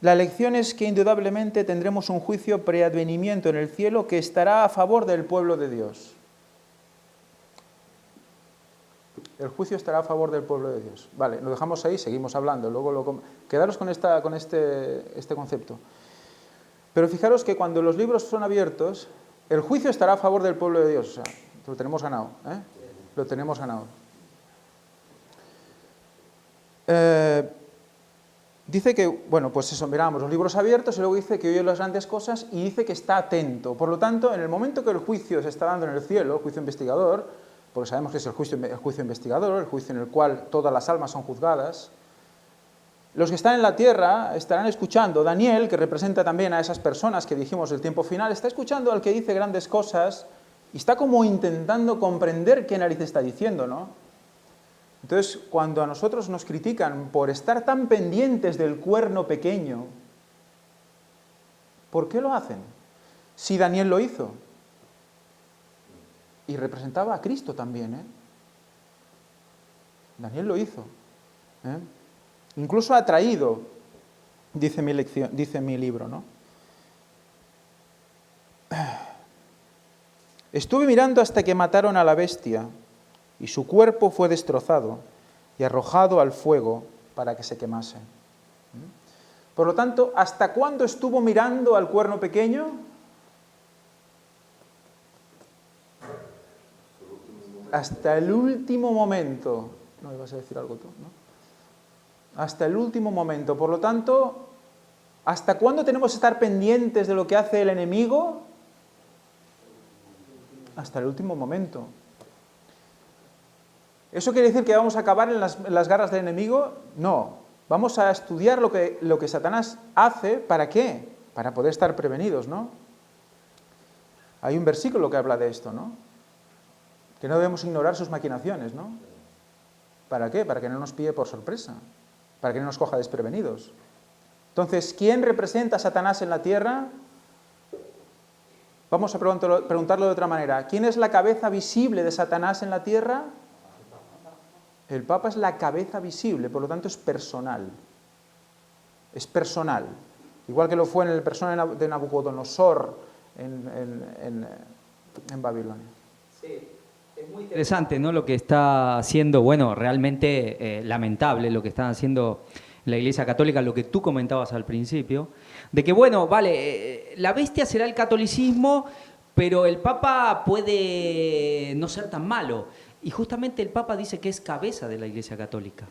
la lección es que indudablemente tendremos un juicio preadvenimiento en el cielo que estará a favor del pueblo de Dios. El juicio estará a favor del pueblo de Dios. Vale, lo dejamos ahí, seguimos hablando. Luego quedaros con este concepto. Pero fijaros que cuando los libros son abiertos, el juicio estará a favor del pueblo de Dios. O sea, lo tenemos ganado, ¿eh? Lo tenemos ganado. Dice que, bueno, pues eso, miramos los libros abiertos y luego dice que oye las grandes cosas y dice que está atento. Por lo tanto, en el momento que el juicio se está dando en el cielo, el juicio investigador, porque sabemos que es el juicio investigador, el juicio en el cual todas las almas son juzgadas, los que están en la tierra estarán escuchando. Daniel, que representa también a esas personas que dijimos del tiempo final, está escuchando al que dice grandes cosas y está como intentando comprender qué narices está diciendo, ¿no? Entonces, cuando a nosotros nos critican por estar tan pendientes del cuerno pequeño, ¿por qué lo hacen? Si Daniel lo hizo. Y representaba a Cristo también, ¿eh? Daniel lo hizo, ¿eh? Incluso ha traído, dice mi libro, ¿no? Estuve mirando hasta que mataron a la bestia y su cuerpo fue destrozado y arrojado al fuego para que se quemase. Por lo tanto, ¿hasta cuándo estuvo mirando al cuerno pequeño? Hasta el último momento. No, ibas a decir algo tú, ¿no? Hasta el último momento. Por lo tanto, ¿hasta cuándo tenemos que estar pendientes de lo que hace el enemigo? Hasta el último momento. ¿Eso quiere decir que vamos a acabar en las garras del enemigo? No. Vamos a estudiar lo que Satanás hace. ¿Para qué? Para poder estar prevenidos, ¿no? Hay un versículo que habla de esto, ¿no? Que no debemos ignorar sus maquinaciones, ¿no? ¿Para qué? Para que no nos pille por sorpresa. Para que no nos coja desprevenidos. Entonces, ¿quién representa a Satanás en la tierra? Vamos a preguntarlo de otra manera. ¿Quién es la cabeza visible de Satanás en la tierra? El Papa es la cabeza visible, por lo tanto es personal. Es personal. Igual que lo fue en el persona de Nabucodonosor en Babilonia. Sí. Es muy interesante, ¿no? Lo que está haciendo, bueno, realmente lamentable lo que está haciendo la Iglesia Católica, lo que tú comentabas al principio, de que, bueno, vale, la bestia será el catolicismo, pero el Papa puede no ser tan malo. Y justamente el Papa dice que es cabeza de la Iglesia Católica.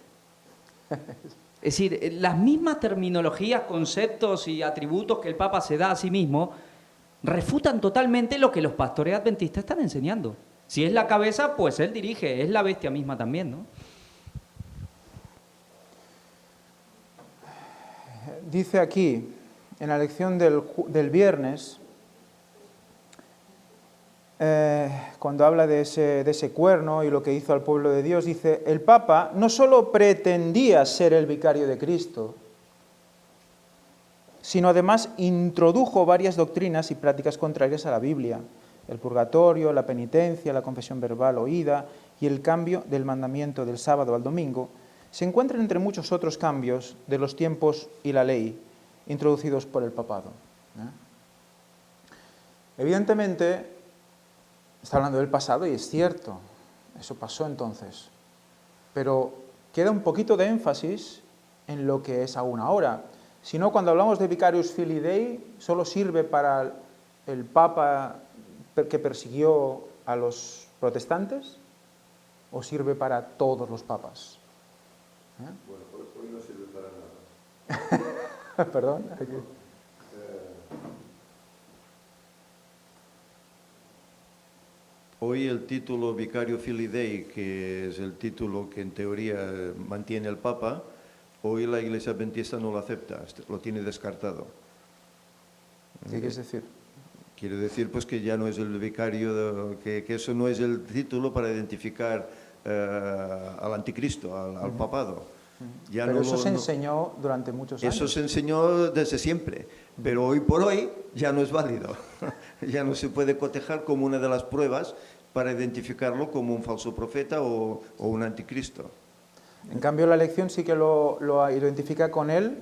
Es decir, las mismas terminologías, conceptos y atributos que el Papa se da a sí mismo refutan totalmente lo que los pastores adventistas están enseñando. Si es la cabeza, pues él dirige, es la bestia misma también, ¿no? Dice aquí, en la lección del viernes, cuando habla de ese cuerno y lo que hizo al pueblo de Dios, dice, el Papa no solo pretendía ser el vicario de Cristo, sino además introdujo varias doctrinas y prácticas contrarias a la Biblia: el purgatorio, la penitencia, la confesión verbal oída y el cambio del mandamiento del sábado al domingo, se encuentran entre muchos otros cambios de los tiempos y la ley introducidos por el papado. Evidentemente, está hablando del pasado y es cierto, eso pasó entonces, pero queda un poquito de énfasis en lo que es aún ahora. Si no, cuando hablamos de Vicarius Filii Dei, solo sirve para el Papa que persiguió a los protestantes, o sirve para todos los papas. Bueno, hoy no sirve para nada. Perdón. Hoy el título Vicario Filii Dei, que es el título que en teoría mantiene el Papa, hoy la Iglesia Adventista no lo acepta, lo tiene descartado. ¿Qué quieres decir? Quiere decir pues que ya no es el vicario, que eso no es el título para identificar al anticristo, al papado. Ya pero no eso se enseñó durante muchos años. Eso se enseñó desde siempre, pero hoy por hoy ya no es válido. Ya no se puede cotejar como una de las pruebas para identificarlo como un falso profeta o un anticristo. En cambio, la elección sí que lo identifica con el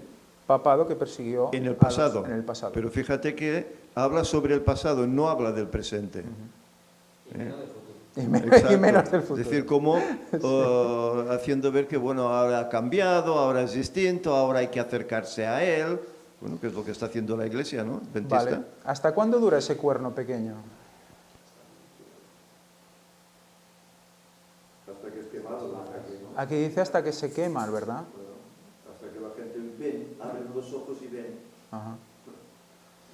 papado que persiguió en el pasado. En el pasado. Pero fíjate que habla sobre el pasado, no habla del presente. Y menos del futuro. Es decir, como haciendo ver que bueno, ahora ha cambiado, ahora es distinto, ahora hay que acercarse a él. Bueno, que es lo que está haciendo la Iglesia, ¿no? Adventista. Vale. ¿Hasta cuándo dura ese cuerno pequeño? Hasta que es quemado. Aquí dice hasta que se quema, ¿verdad? Bueno, hasta que la gente ve, abre los ojos y ve. Ajá.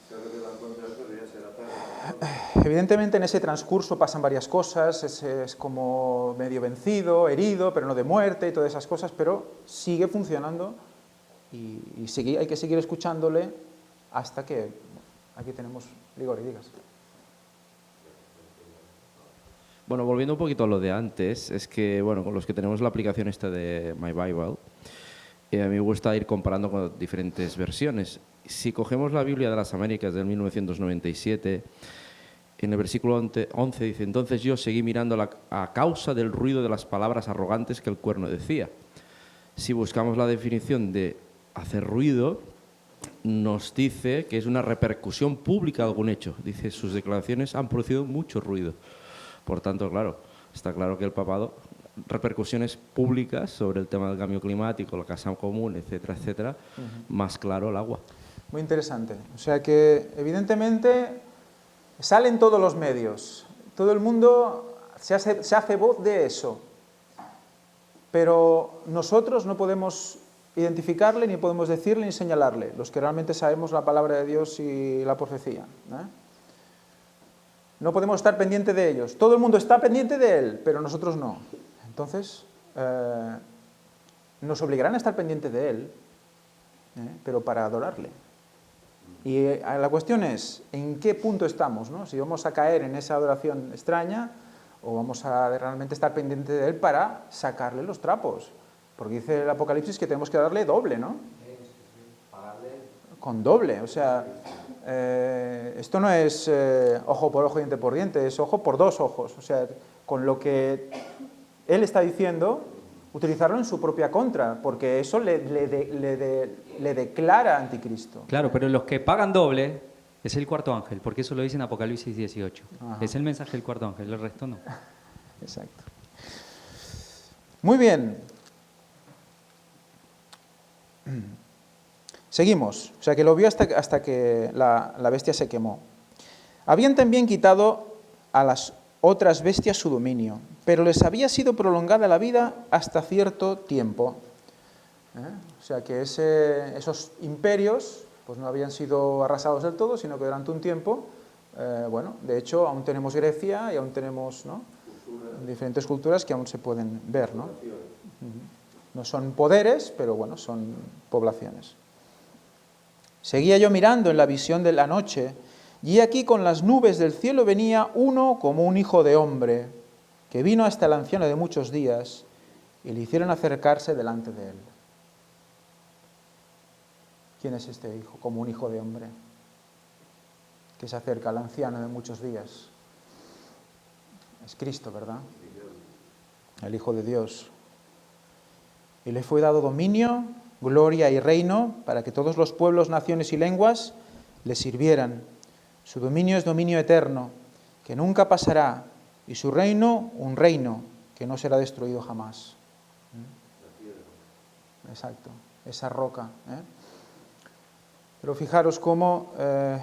Se revelan contra eso, ya será tarde. Evidentemente en ese transcurso pasan varias cosas, es como medio vencido, herido, pero no de muerte y todas esas cosas, pero sigue funcionando y hay que seguir escuchándole hasta que... Aquí tenemos... Ligori, digas. Bueno, volviendo un poquito a lo de antes, es que, bueno, con los que tenemos la aplicación esta de My Bible, a mí me gusta ir comparando con diferentes versiones. Si cogemos la Biblia de las Américas del 1997, en el versículo 11 dice: entonces yo seguí mirando a causa del ruido de las palabras arrogantes que el cuerno decía. Si buscamos la definición de hacer ruido, nos dice que es una repercusión pública de algún hecho. Dice, sus declaraciones han producido mucho ruido. Por tanto, claro, está claro que el papado, repercusiones públicas sobre el tema del cambio climático, la casa común, etcétera, etcétera, más claro el agua. Muy interesante. O sea que, evidentemente, sale en todos los medios. Todo el mundo se hace voz de eso. Pero nosotros no podemos identificarle, ni podemos decirle, ni señalarle, los que realmente sabemos la palabra de Dios y la profecía. No podemos estar pendientes de ellos. Todo el mundo está pendiente de él, pero nosotros no. Entonces, nos obligarán a estar pendientes de él, pero para adorarle. Y la cuestión es, ¿en qué punto estamos? ¿No? Si vamos a caer en esa adoración extraña o vamos a realmente estar pendientes de él para sacarle los trapos. Porque dice el Apocalipsis que tenemos que darle doble, ¿no? Con doble, o sea, esto no es ojo por ojo, diente por diente, es ojo por dos ojos. O sea, con lo que él está diciendo, utilizarlo en su propia contra, porque eso le declara anticristo. Claro, pero los que pagan doble es el cuarto ángel, porque eso lo dice en Apocalipsis 18. Ajá. Es el mensaje del cuarto ángel, el resto no. Exacto. Muy bien. Seguimos. O sea, que lo vio hasta que la bestia se quemó. Habían también quitado a las otras bestias su dominio, pero les había sido prolongada la vida hasta cierto tiempo. O sea que esos imperios pues no habían sido arrasados del todo, sino que durante un tiempo, bueno, de hecho aún tenemos Grecia y aún tenemos, ¿no?, diferentes culturas que aún se pueden ver, ¿no? No son poderes, pero bueno, son poblaciones. Seguía yo mirando en la visión de la noche, y aquí con las nubes del cielo venía uno como un hijo de hombre, que vino hasta el anciano de muchos días, y le hicieron acercarse delante de él. ¿Quién es este hijo? Como un hijo de hombre que se acerca al anciano de muchos días. Es Cristo, ¿verdad? El Hijo de Dios. Y le fue dado dominio, gloria y reino para que todos los pueblos, naciones y lenguas le sirvieran. Su dominio es dominio eterno, que nunca pasará, y su reino, un reino que no será destruido jamás. Exacto, esa roca. Pero fijaros cómo en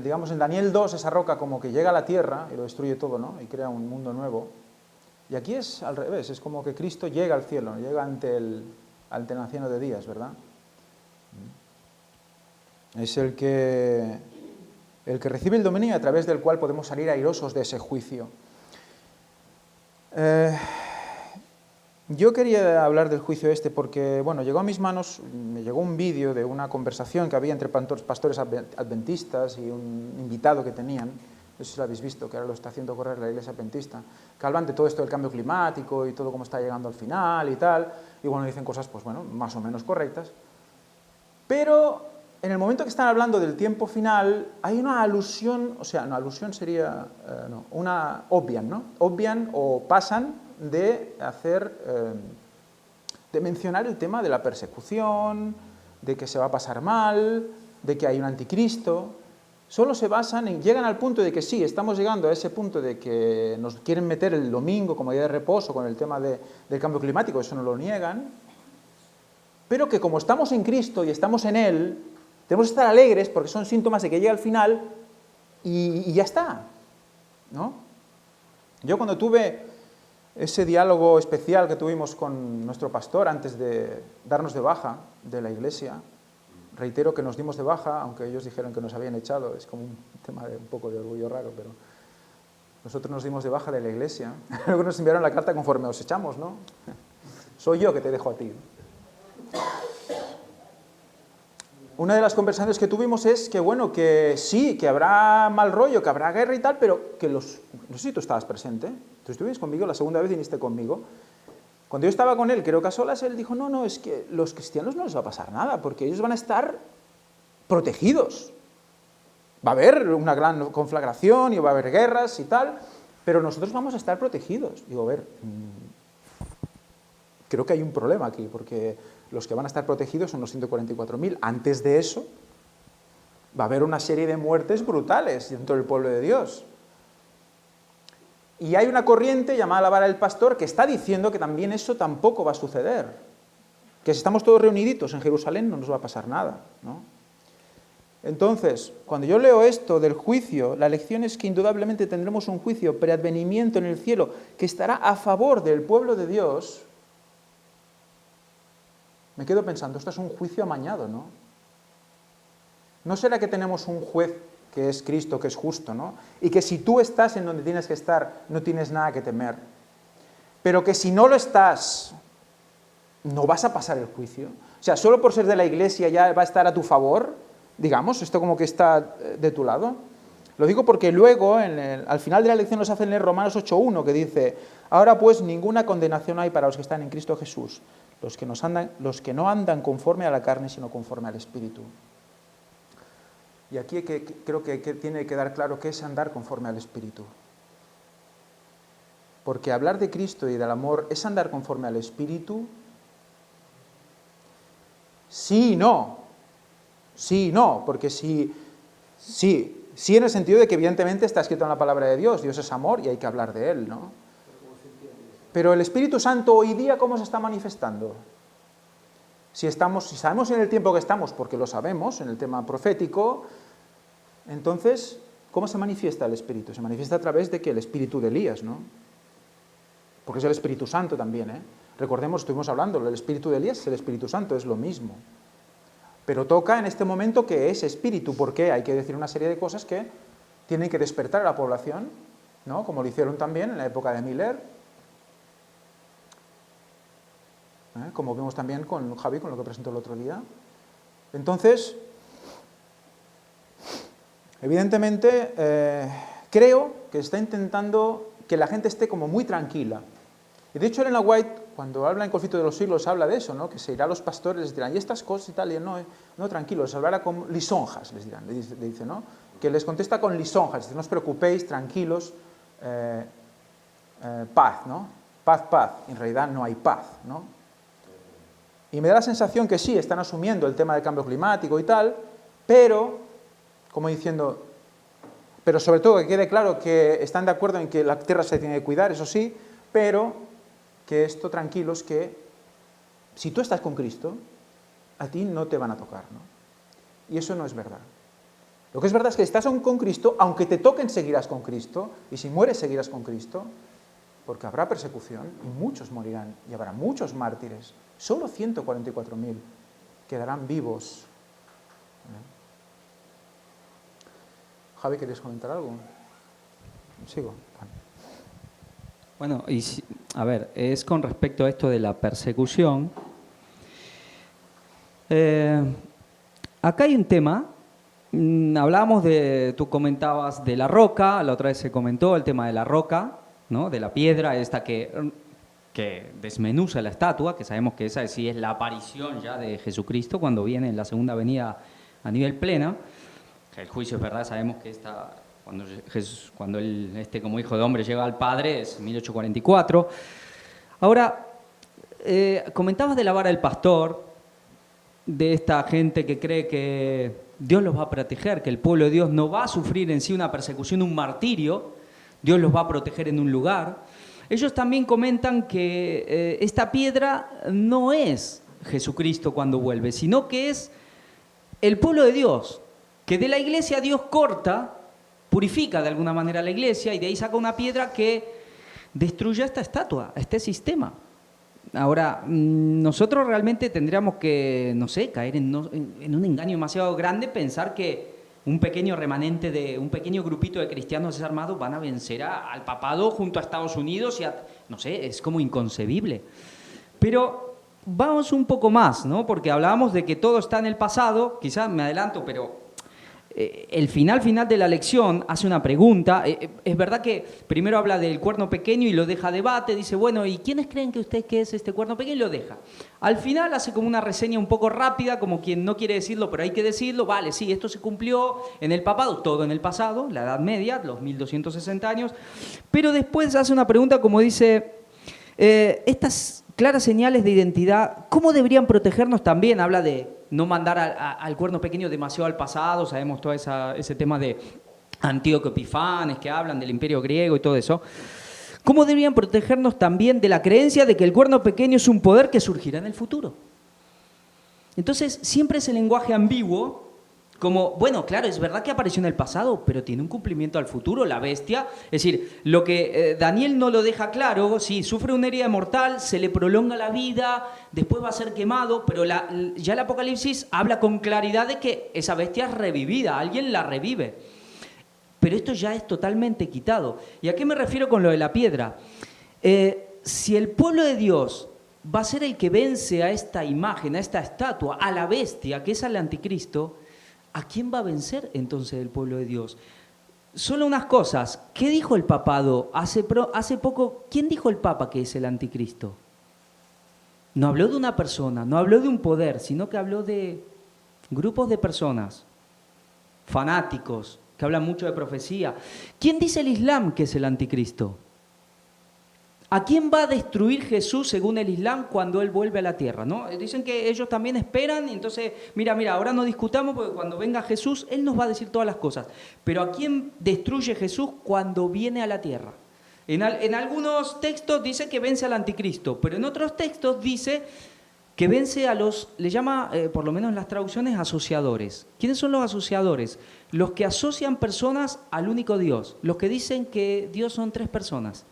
digamos, en Daniel 2, esa roca como que llega a la tierra y lo destruye todo, ¿no? Y crea un mundo nuevo. Y aquí es al revés, es como que Cristo llega al cielo, llega ante el anciano de días, ¿verdad? Es el que recibe el dominio a través del cual podemos salir airosos de ese juicio. Yo quería hablar del juicio este porque, bueno, llegó a mis manos, me llegó un vídeo de una conversación que había entre pastores adventistas y un invitado que tenían, no sé si lo habéis visto, que ahora lo está haciendo correr la Iglesia Adventista, que hablan de todo esto del cambio climático y todo cómo está llegando al final y tal, y bueno, dicen cosas, pues bueno, más o menos correctas, pero en el momento que están hablando del tiempo final, hay una alusión, o sea, no, alusión sería, no, una obvian, ¿no? Obvian o pasan de de mencionar el tema de la persecución, de que se va a pasar mal, de que hay un anticristo. Solo se basan llegan al punto de que sí, estamos llegando a ese punto de que nos quieren meter el domingo como día de reposo con el tema del cambio climático, eso no lo niegan, pero que como estamos en Cristo y estamos en Él, tenemos que estar alegres porque son síntomas de que llega al final y ya está, ¿no? Yo cuando tuve ese diálogo especial que tuvimos con nuestro pastor antes de darnos de baja de la iglesia, reitero que nos dimos de baja, aunque ellos dijeron que nos habían echado, es como un tema de un poco de orgullo raro, pero nosotros nos dimos de baja de la iglesia. Luego nos enviaron la carta conforme os echamos, ¿no? Soy yo que te dejo a ti. Una de las conversaciones que tuvimos es que, bueno, que sí, que habrá mal rollo, que habrá guerra y tal, pero que no sé si tú estabas presente, tú estuviste conmigo, la segunda vez viniste conmigo. Cuando yo estaba con él, creo que a solas, él dijo, no, es que los cristianos no les va a pasar nada, porque ellos van a estar protegidos. Va a haber una gran conflagración y va a haber guerras y tal, pero nosotros vamos a estar protegidos. Digo, a ver, creo que hay un problema aquí, porque los que van a estar protegidos son los 144.000. Antes de eso, va a haber una serie de muertes brutales dentro del pueblo de Dios. Y hay una corriente llamada la vara del pastor que está diciendo que también eso tampoco va a suceder. Que si estamos todos reuniditos en Jerusalén no nos va a pasar nada, ¿no? Entonces, cuando yo leo esto del juicio, la lección es que indudablemente tendremos un juicio preadvenimiento en el cielo que estará a favor del pueblo de Dios. Me quedo pensando, esto es un juicio amañado, ¿no? ¿No será que tenemos un juez que es Cristo, que es justo, ¿no? Y que si tú estás en donde tienes que estar, no tienes nada que temer. Pero que si no lo estás, no vas a pasar el juicio. O sea, solo por ser de la iglesia ya va a estar a tu favor, digamos, esto como que está de tu lado. Lo digo porque luego, al final de la lección nos hacen leer Romanos 8.1, que dice, ahora pues ninguna condenación hay para los que están en Cristo Jesús, los que no andan conforme a la carne, sino conforme al Espíritu. Y aquí creo que tiene que quedar claro qué es andar conforme al Espíritu. Porque hablar de Cristo y del amor es andar conforme al Espíritu. Sí y no. Sí y no, porque sí en el sentido de que evidentemente está escrito en la palabra de Dios, Dios es amor y hay que hablar de Él, ¿no? Pero el Espíritu Santo hoy día, ¿cómo se está manifestando? Si sabemos en el tiempo que estamos, porque lo sabemos, en el tema profético, entonces, ¿cómo se manifiesta el Espíritu? Se manifiesta a través de que el Espíritu de Elías, ¿no? Porque es el Espíritu Santo también, ¿eh? Recordemos, estuvimos hablando, el Espíritu de Elías es el Espíritu Santo, es lo mismo. Pero toca en este momento que es Espíritu, porque hay que decir una serie de cosas que tienen que despertar a la población, ¿no? Como lo hicieron también en la época de Miller, como vimos también con Javi, con lo que presentó el otro día. Entonces, evidentemente, creo que está intentando que la gente esté como muy tranquila. Y de hecho, Elena White cuando habla en Conflicto de los Siglos, habla de eso, ¿no? Que se irá a los pastores, les dirán, y estas cosas y tal, y él, no, tranquilo, les hablará con lisonjas, les dirán, le dice, ¿no? Que les contesta con lisonjas, dice, no os preocupéis, tranquilos, paz, ¿no? Paz, en realidad no hay paz, ¿no? Y me da la sensación que sí, están asumiendo el tema del cambio climático y tal, pero, como diciendo, pero sobre todo que quede claro que están de acuerdo en que la tierra se tiene que cuidar, eso sí, pero que esto, tranquilos, que si tú estás con Cristo, a ti no te van a tocar, ¿no? Y eso no es verdad. Lo que es verdad es que si estás con Cristo, aunque te toquen, seguirás con Cristo, y si mueres, seguirás con Cristo, porque habrá persecución y muchos morirán, y habrá muchos mártires. Solo 144.000 quedarán vivos. Javi, ¿querías comentar algo? Sigo. Bueno, a ver, es con respecto a esto de la persecución. Acá hay un tema. Hablábamos tú comentabas de la roca, la otra vez se comentó el tema de la roca, ¿no? De la piedra esta que desmenuza la estatua, que sabemos que esa sí es la aparición ya de Jesucristo cuando viene en la segunda venida a nivel plena. El juicio es verdad, sabemos que cuando él como hijo de hombre llega al Padre es 1844. Ahora, comentabas de la vara del pastor, de esta gente que cree que Dios los va a proteger, que el pueblo de Dios no va a sufrir en sí una persecución, un martirio, Dios los va a proteger en un lugar. Ellos también comentan que esta piedra no es Jesucristo cuando vuelve, sino que es el pueblo de Dios, que de la iglesia Dios corta, purifica de alguna manera la iglesia y de ahí saca una piedra que destruye esta estatua, este sistema. Ahora, nosotros realmente tendríamos que, no sé, caer en un engaño demasiado grande, pensar que un pequeño remanente un pequeño grupito de cristianos desarmados van a vencer al papado junto a Estados Unidos no sé, es como inconcebible. Pero vamos un poco más, ¿no? Porque hablábamos de que todo está en el pasado, quizás me adelanto, pero el final de la lección hace una pregunta. Es verdad que primero habla del cuerno pequeño y lo deja a debate, dice, bueno, ¿y quiénes creen que ustedes que es este cuerno pequeño? Y lo deja. Al final hace como una reseña un poco rápida, como quien no quiere decirlo, pero hay que decirlo. Vale, sí, esto se cumplió en el papado, todo en el pasado, la Edad Media, los 1260 años. Pero después hace una pregunta como dice, estas claras señales de identidad, ¿cómo deberían protegernos también? Habla de no mandar al cuerno pequeño demasiado al pasado, sabemos todo ese tema de Antíoco Epifanes, que hablan del imperio griego y todo eso. ¿Cómo deberían protegernos también de la creencia de que el cuerno pequeño es un poder que surgirá en el futuro? Entonces, siempre ese lenguaje ambiguo, como, bueno, claro, es verdad que apareció en el pasado, pero tiene un cumplimiento al futuro, la bestia. Es decir, lo que Daniel no lo deja claro, sí, sufre una herida mortal, se le prolonga la vida, después va a ser quemado, pero ya el Apocalipsis habla con claridad de que esa bestia es revivida, alguien la revive. Pero esto ya es totalmente quitado. ¿Y a qué me refiero con lo de la piedra? Si el pueblo de Dios va a ser el que vence a esta imagen, a esta estatua, a la bestia, que es al anticristo, ¿a quién va a vencer entonces el pueblo de Dios? Solo unas cosas. ¿Qué dijo el papado? Hace poco, ¿quién dijo el papa que es el anticristo? No habló de una persona, no habló de un poder, sino que habló de grupos de personas, fanáticos, que hablan mucho de profecía. ¿Quién dice el Islam que es el anticristo? ¿A quién va a destruir Jesús según el Islam cuando Él vuelve a la tierra? ¿No? Dicen que ellos también esperan, y entonces, mira, ahora no discutamos porque cuando venga Jesús, Él nos va a decir todas las cosas. Pero ¿a quién destruye Jesús cuando viene a la tierra? En algunos textos dice que vence al anticristo, pero en otros textos dice que vence a le llama, por lo menos en las traducciones, asociadores. ¿Quiénes son los asociadores? Los que asocian personas al único Dios, los que dicen que Dios son tres personas.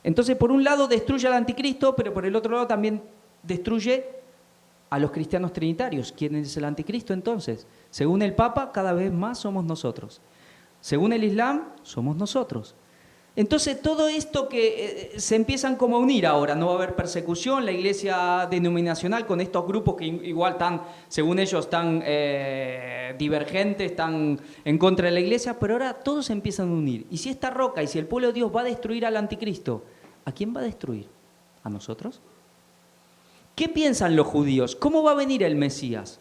Entonces, por un lado destruye al anticristo, pero por el otro lado también destruye a los cristianos trinitarios. ¿Quién es el anticristo entonces? Según el Papa, cada vez más somos nosotros. Según el Islam, somos nosotros. Entonces, todo esto que se empiezan como a unir ahora, no va a haber persecución, la iglesia denominacional con estos grupos que igual están, según ellos, están divergentes, están en contra de la iglesia, pero ahora todos se empiezan a unir. Y si esta roca, y si el pueblo de Dios va a destruir al anticristo, ¿a quién va a destruir? a nosotros? ¿Qué piensan los judíos? ¿Cómo va a venir el Mesías?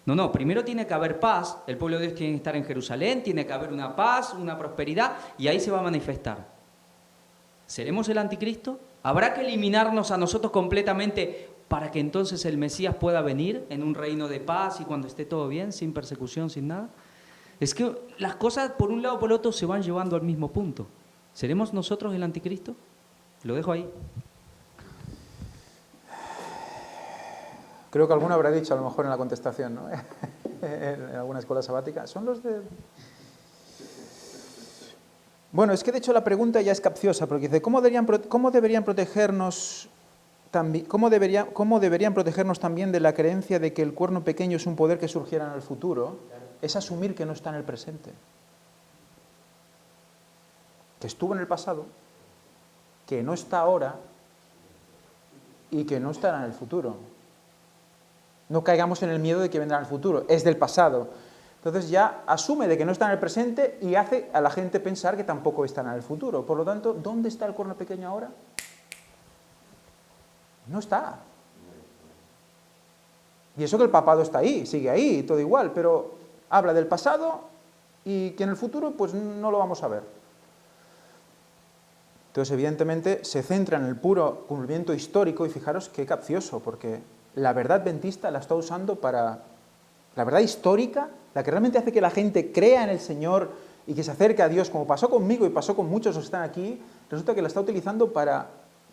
No, primero tiene que haber paz, el pueblo de Dios tiene que estar en Jerusalén, tiene que haber una paz, una prosperidad, y ahí se va a manifestar. ¿Seremos el anticristo? ¿Habrá que eliminarnos a nosotros completamente para que entonces el Mesías pueda venir en un reino de paz y cuando esté todo bien, sin persecución, sin nada? Es que las cosas por un lado o por el otro se van llevando al mismo punto. ¿Seremos nosotros el anticristo? Lo dejo ahí. Creo que alguno habrá dicho, a lo mejor en la contestación, ¿no? En alguna escuela sabática, son los de... Bueno, es que de hecho la pregunta ya es capciosa, porque dice, ¿cómo deberían protegernos también de la creencia de que el cuerno pequeño es un poder que surgiera en el futuro? Es asumir que no está en el presente, que estuvo en el pasado, que no está ahora y que no estará en el futuro. No caigamos en el miedo de que vendrá en el futuro, es del pasado. Entonces ya asume de que no está en el presente y hace a la gente pensar que tampoco estará en el futuro. Por lo tanto, ¿dónde está el cuerno pequeño ahora? No está. Y eso que el papado está ahí, sigue ahí, todo igual, pero habla del pasado y que en el futuro pues no lo vamos a ver. Entonces, evidentemente, se centra en el puro cumplimiento histórico y fijaros qué capcioso, porque la verdad adventista la está usando para la verdad histórica, la que realmente hace que la gente crea en el Señor y que se acerque a Dios, como pasó conmigo y pasó con muchos que están aquí, resulta que la está utilizando para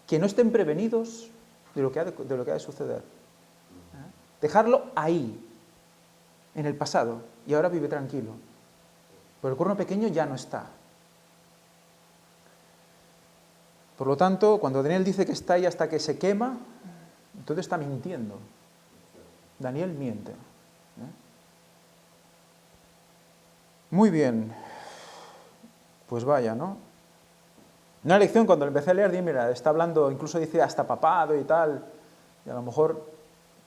que no estén prevenidos de lo que ha de suceder. Dejarlo ahí, en el pasado, y ahora vive tranquilo. Pero el cuerno pequeño ya no está. Por lo tanto, cuando Daniel dice que está ahí hasta que se quema, entonces está mintiendo. Daniel miente. Muy bien. Pues vaya, ¿no? Una lección, cuando empecé a leer, dije, mira, está hablando, incluso dice hasta papado y tal, y a lo mejor,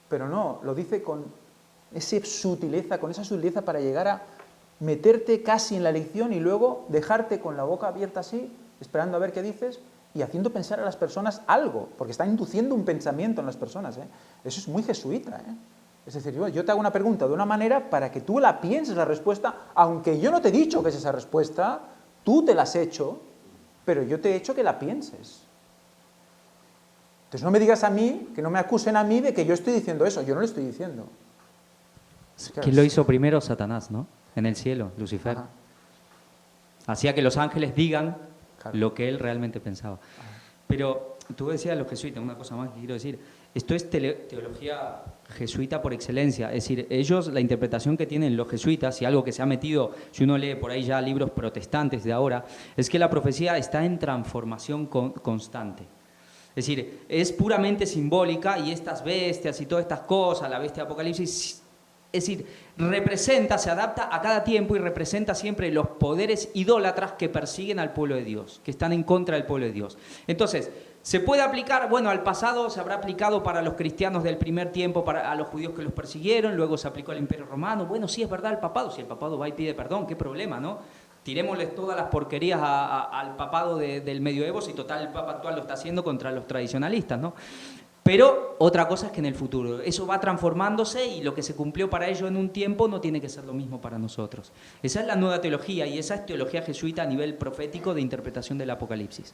pero no, lo dice con esa sutileza para llegar a meterte casi en la lección y luego dejarte con la boca abierta así, esperando a ver qué dices, y haciendo pensar a las personas algo, porque está induciendo un pensamiento en las personas, ¿eh? Eso es muy jesuita, ¿eh? Es decir, yo te hago una pregunta de una manera para que tú la pienses la respuesta, aunque yo no te he dicho que es esa respuesta, tú te la has hecho, pero yo te he hecho que la pienses. Entonces no me digas a mí, que no me acusen a mí de que yo estoy diciendo eso, yo no lo estoy diciendo. ¿Quién lo hizo primero? Satanás, ¿no? En el cielo, Lucifer. Ajá. Hacía que los ángeles digan Claro. lo que él realmente pensaba. Pero tú decías los jesuitas, una cosa más que quiero decir, esto es teología jesuita por excelencia, es decir, ellos, la interpretación que tienen los jesuitas, y algo que se ha metido, si uno lee por ahí ya libros protestantes de ahora, es que la profecía está en transformación constante. Es decir, es puramente simbólica y estas bestias y todas estas cosas, la bestia de Apocalipsis, es decir, representa, se adapta a cada tiempo y representa siempre los poderes idólatras que persiguen al pueblo de Dios, que están en contra del pueblo de Dios. Entonces, ¿se puede aplicar? Bueno, al pasado se habrá aplicado para los cristianos del primer tiempo, a los judíos que los persiguieron, luego se aplicó al Imperio Romano. Bueno, sí, es verdad el papado, si el papado va y pide perdón, qué problema, ¿no? Tirémosles todas las porquerías al papado del medioevo, si total el papa actual lo está haciendo contra los tradicionalistas, ¿no? Pero otra cosa es que en el futuro eso va transformándose y lo que se cumplió para ellos en un tiempo no tiene que ser lo mismo para nosotros. Esa es la nueva teología y esa es teología jesuita a nivel profético de interpretación del Apocalipsis.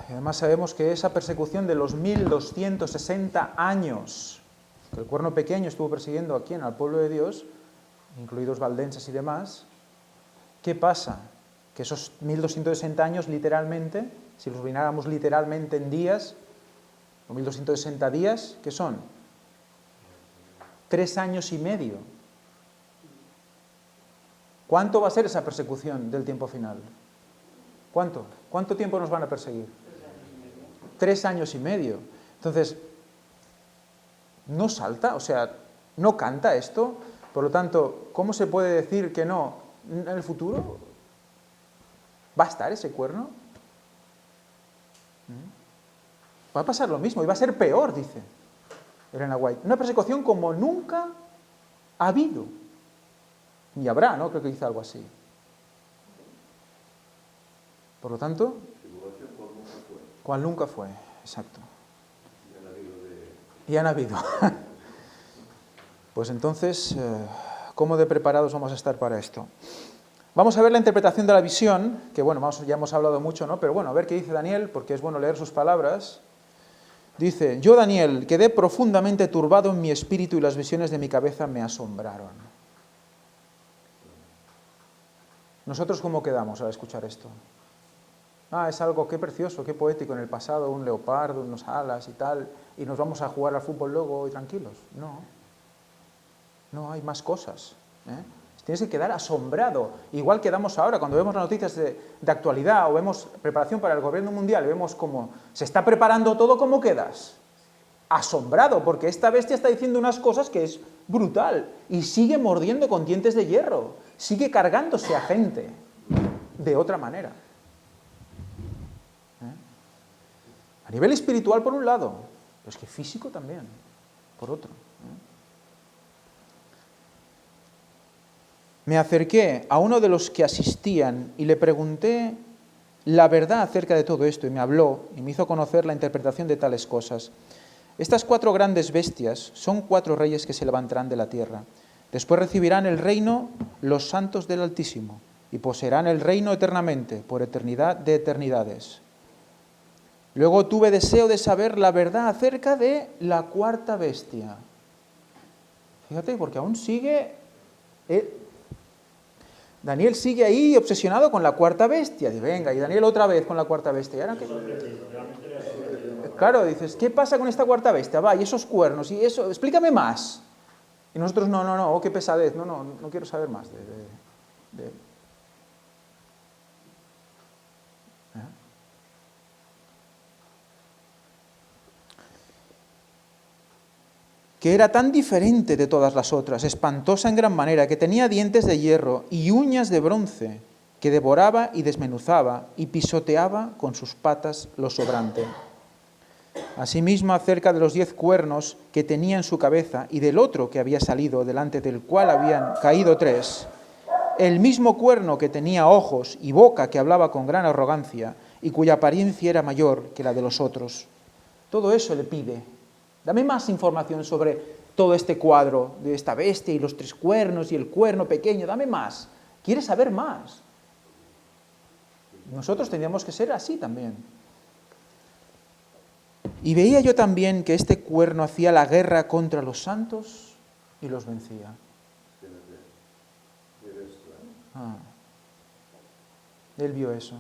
Y además sabemos que esa persecución de los 1260 años que el cuerno pequeño estuvo persiguiendo aquí al pueblo de Dios, incluidos valdenses y demás, ¿qué pasa? Que esos 1260 años literalmente, si los vináramos literalmente en días, o 1260 días, ¿qué son? 3 años y medio. ¿Cuánto va a ser esa persecución del tiempo final? ¿Cuánto? ¿Cuánto tiempo nos van a perseguir? 3 años y medio. Entonces, no salta, o sea, no canta esto. Por lo tanto, ¿cómo se puede decir que no? ¿En el futuro va a estar ese cuerno? Va a pasar lo mismo y va a ser peor, dice Elena White. Una persecución como nunca ha habido. Ni habrá, ¿no? Creo que dice algo así. Por lo tanto, cual nunca fue. Exacto. Y han habido. Pues entonces, ¿cómo de preparados vamos a estar para esto? Vamos a ver la interpretación de la visión, que bueno, ya hemos hablado mucho, ¿no? Pero bueno, a ver qué dice Daniel, porque es bueno leer sus palabras. Dice, yo Daniel, quedé profundamente turbado en mi espíritu y las visiones de mi cabeza me asombraron. ¿Nosotros cómo quedamos al escuchar esto? Es algo, qué precioso, qué poético, en el pasado un leopardo, unos alas y tal, y nos vamos a jugar al fútbol luego y tranquilos. No, hay más cosas, ¿eh? Tienes que quedar asombrado, igual quedamos ahora cuando vemos las noticias de actualidad o vemos preparación para el gobierno mundial y vemos cómo se está preparando todo. ¿Cómo quedas? Asombrado, porque esta bestia está diciendo unas cosas que es brutal y sigue mordiendo con dientes de hierro, sigue cargándose a gente de otra manera. A nivel espiritual por un lado, pero es que físico también, por otro. Me acerqué a uno de los que asistían y le pregunté la verdad acerca de todo esto, y me habló y me hizo conocer la interpretación de tales cosas. Estas 4 grandes bestias son 4 reyes que se levantarán de la tierra. Después recibirán el reino los santos del Altísimo y poseerán el reino eternamente, por eternidad de eternidades. Luego tuve deseo de saber la verdad acerca de la 4ª bestia. Fíjate, porque aún sigue... Daniel sigue ahí obsesionado con la 4ª bestia. Dice, venga, y Daniel otra vez con la 4ª bestia. ¿Y ahora qué? Claro, dices, ¿qué pasa con esta 4ª bestia? Va, y esos cuernos, y eso, explícame más. Y nosotros, no, qué pesadez, no quiero saber más de... que era tan diferente de todas las otras, espantosa en gran manera, que tenía dientes de hierro y uñas de bronce, que devoraba y desmenuzaba y pisoteaba con sus patas lo sobrante. Asimismo, acerca de los 10 cuernos que tenía en su cabeza y del otro que había salido, delante del cual habían caído 3, el mismo cuerno que tenía ojos y boca que hablaba con gran arrogancia y cuya apariencia era mayor que la de los otros. Todo eso le pide. Dame más información sobre todo este cuadro de esta bestia y los 3 cuernos y el cuerno pequeño. Dame más. Quiere saber más. Nosotros tendríamos que ser así también. Y veía yo también que este cuerno hacía la guerra contra los santos y los vencía. Él vio eso.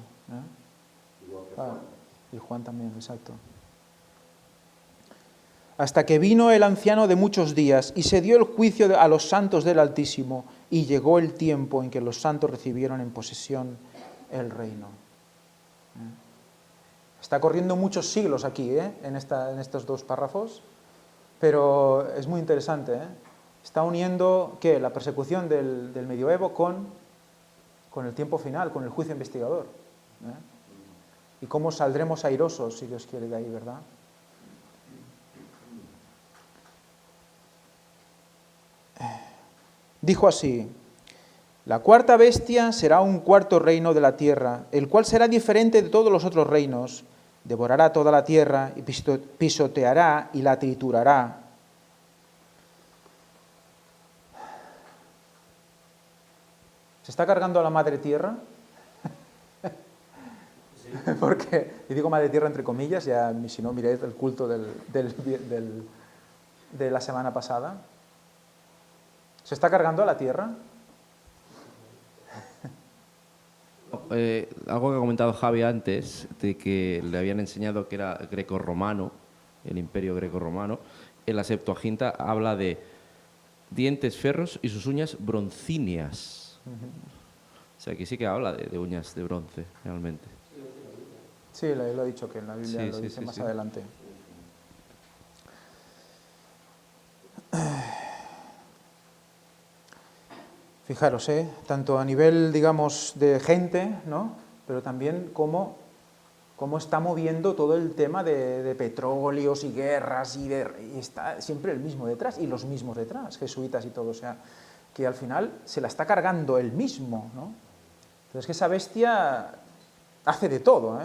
Y Juan también, exacto. Hasta que vino el anciano de muchos días y se dio el juicio a los santos del Altísimo y llegó el tiempo en que los santos recibieron en posesión el reino. Está corriendo muchos siglos aquí, en estos 2 párrafos, pero es muy interesante. Está uniendo la persecución del medioevo con el tiempo final, con el juicio investigador. Y cómo saldremos airosos, si Dios quiere, de ahí, ¿verdad? Dijo así, la 4ª bestia será un 4º reino de la tierra, el cual será diferente de todos los otros reinos, devorará toda la tierra y pisoteará y la triturará. ¿Se está cargando a la madre tierra? Sí. Porque, y digo madre tierra entre comillas, ya si no miréis el culto de la semana pasada. ¿Se está cargando a la tierra? Algo que ha comentado Javi antes, de que le habían enseñado que era grecorromano, el imperio grecorromano, en la Septuaginta habla de dientes ferros y sus uñas broncíneas. O sea, aquí sí que habla de uñas de bronce, realmente. Sí, lo ha dicho que en la Biblia lo dice más adelante. Fijaros, tanto a nivel, digamos, de gente, ¿no? Pero también cómo está moviendo todo el tema de petróleos y guerras, y está siempre el mismo detrás, y los mismos detrás, jesuitas y todo, o sea, que al final se la está cargando él mismo, ¿no? Entonces que esa bestia hace de todo,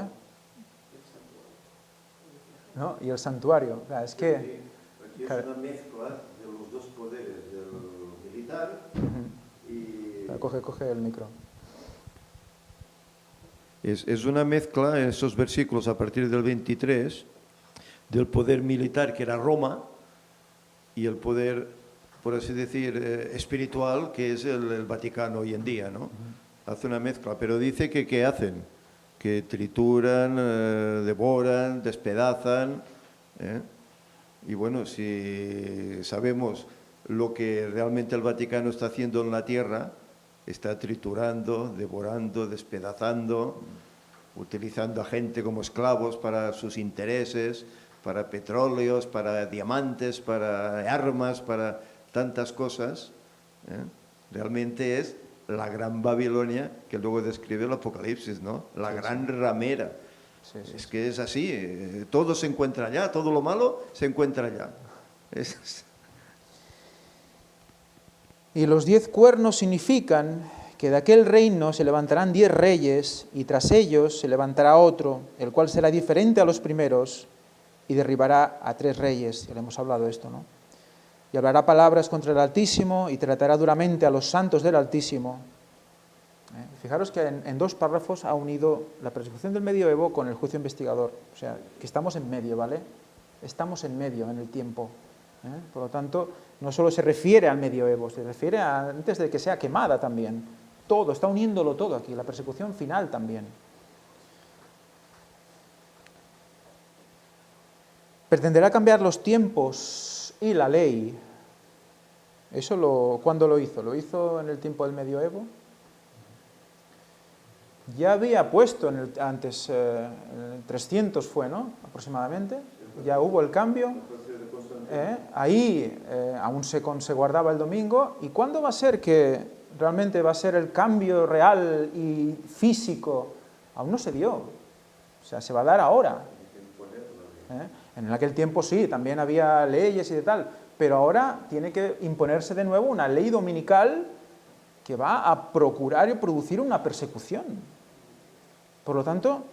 ¿no? Y el santuario, es que... Y es una mezcla de los dos poderes, del militar y... Coge el micro. Es una mezcla en esos versículos a partir del 23 del poder militar que era Roma y el poder, por así decir, espiritual que es el Vaticano hoy en día, ¿no? Hace una mezcla, pero dice que ¿qué hacen? Que trituran, devoran, despedazan, ¿eh? Y bueno, si sabemos lo que realmente el Vaticano está haciendo en la tierra, está triturando, devorando, despedazando, utilizando a gente como esclavos para sus intereses, para petróleos, para diamantes, para armas, para tantas cosas, ¿eh? Realmente es la gran Babilonia que luego describe el Apocalipsis, ¿no? La gran ramera. Es que es así, todo se encuentra allá, todo lo malo se encuentra allá. Y los 10 cuernos significan que de aquel reino se levantarán 10 reyes y tras ellos se levantará otro, el cual será diferente a los primeros y derribará a 3 reyes. Ya le hemos hablado de esto, ¿no? Y hablará palabras contra el Altísimo y tratará duramente a los santos del Altísimo. Fijaros que en 2 párrafos ha unido la persecución del medioevo con el juicio investigador. O sea, que estamos en medio, ¿vale? Estamos en medio en el tiempo. Por lo tanto, no solo se refiere al medioevo, se refiere a antes de que sea quemada también. Todo, está uniéndolo todo aquí, la persecución final también. Pretenderá cambiar los tiempos y la ley. ¿Cuándo lo hizo? ¿Lo hizo en el tiempo del medioevo? Ya había puesto antes, en el 300 fue, ¿no? Aproximadamente. Ya hubo el cambio. Ahí aún se guardaba el domingo. ¿Y cuándo va a ser que realmente va a ser el cambio real y físico? Aún no se dio. O sea, se va a dar ahora. En aquel tiempo sí, también había leyes y de tal. Pero ahora tiene que imponerse de nuevo una ley dominical que va a procurar y producir una persecución. Por lo tanto,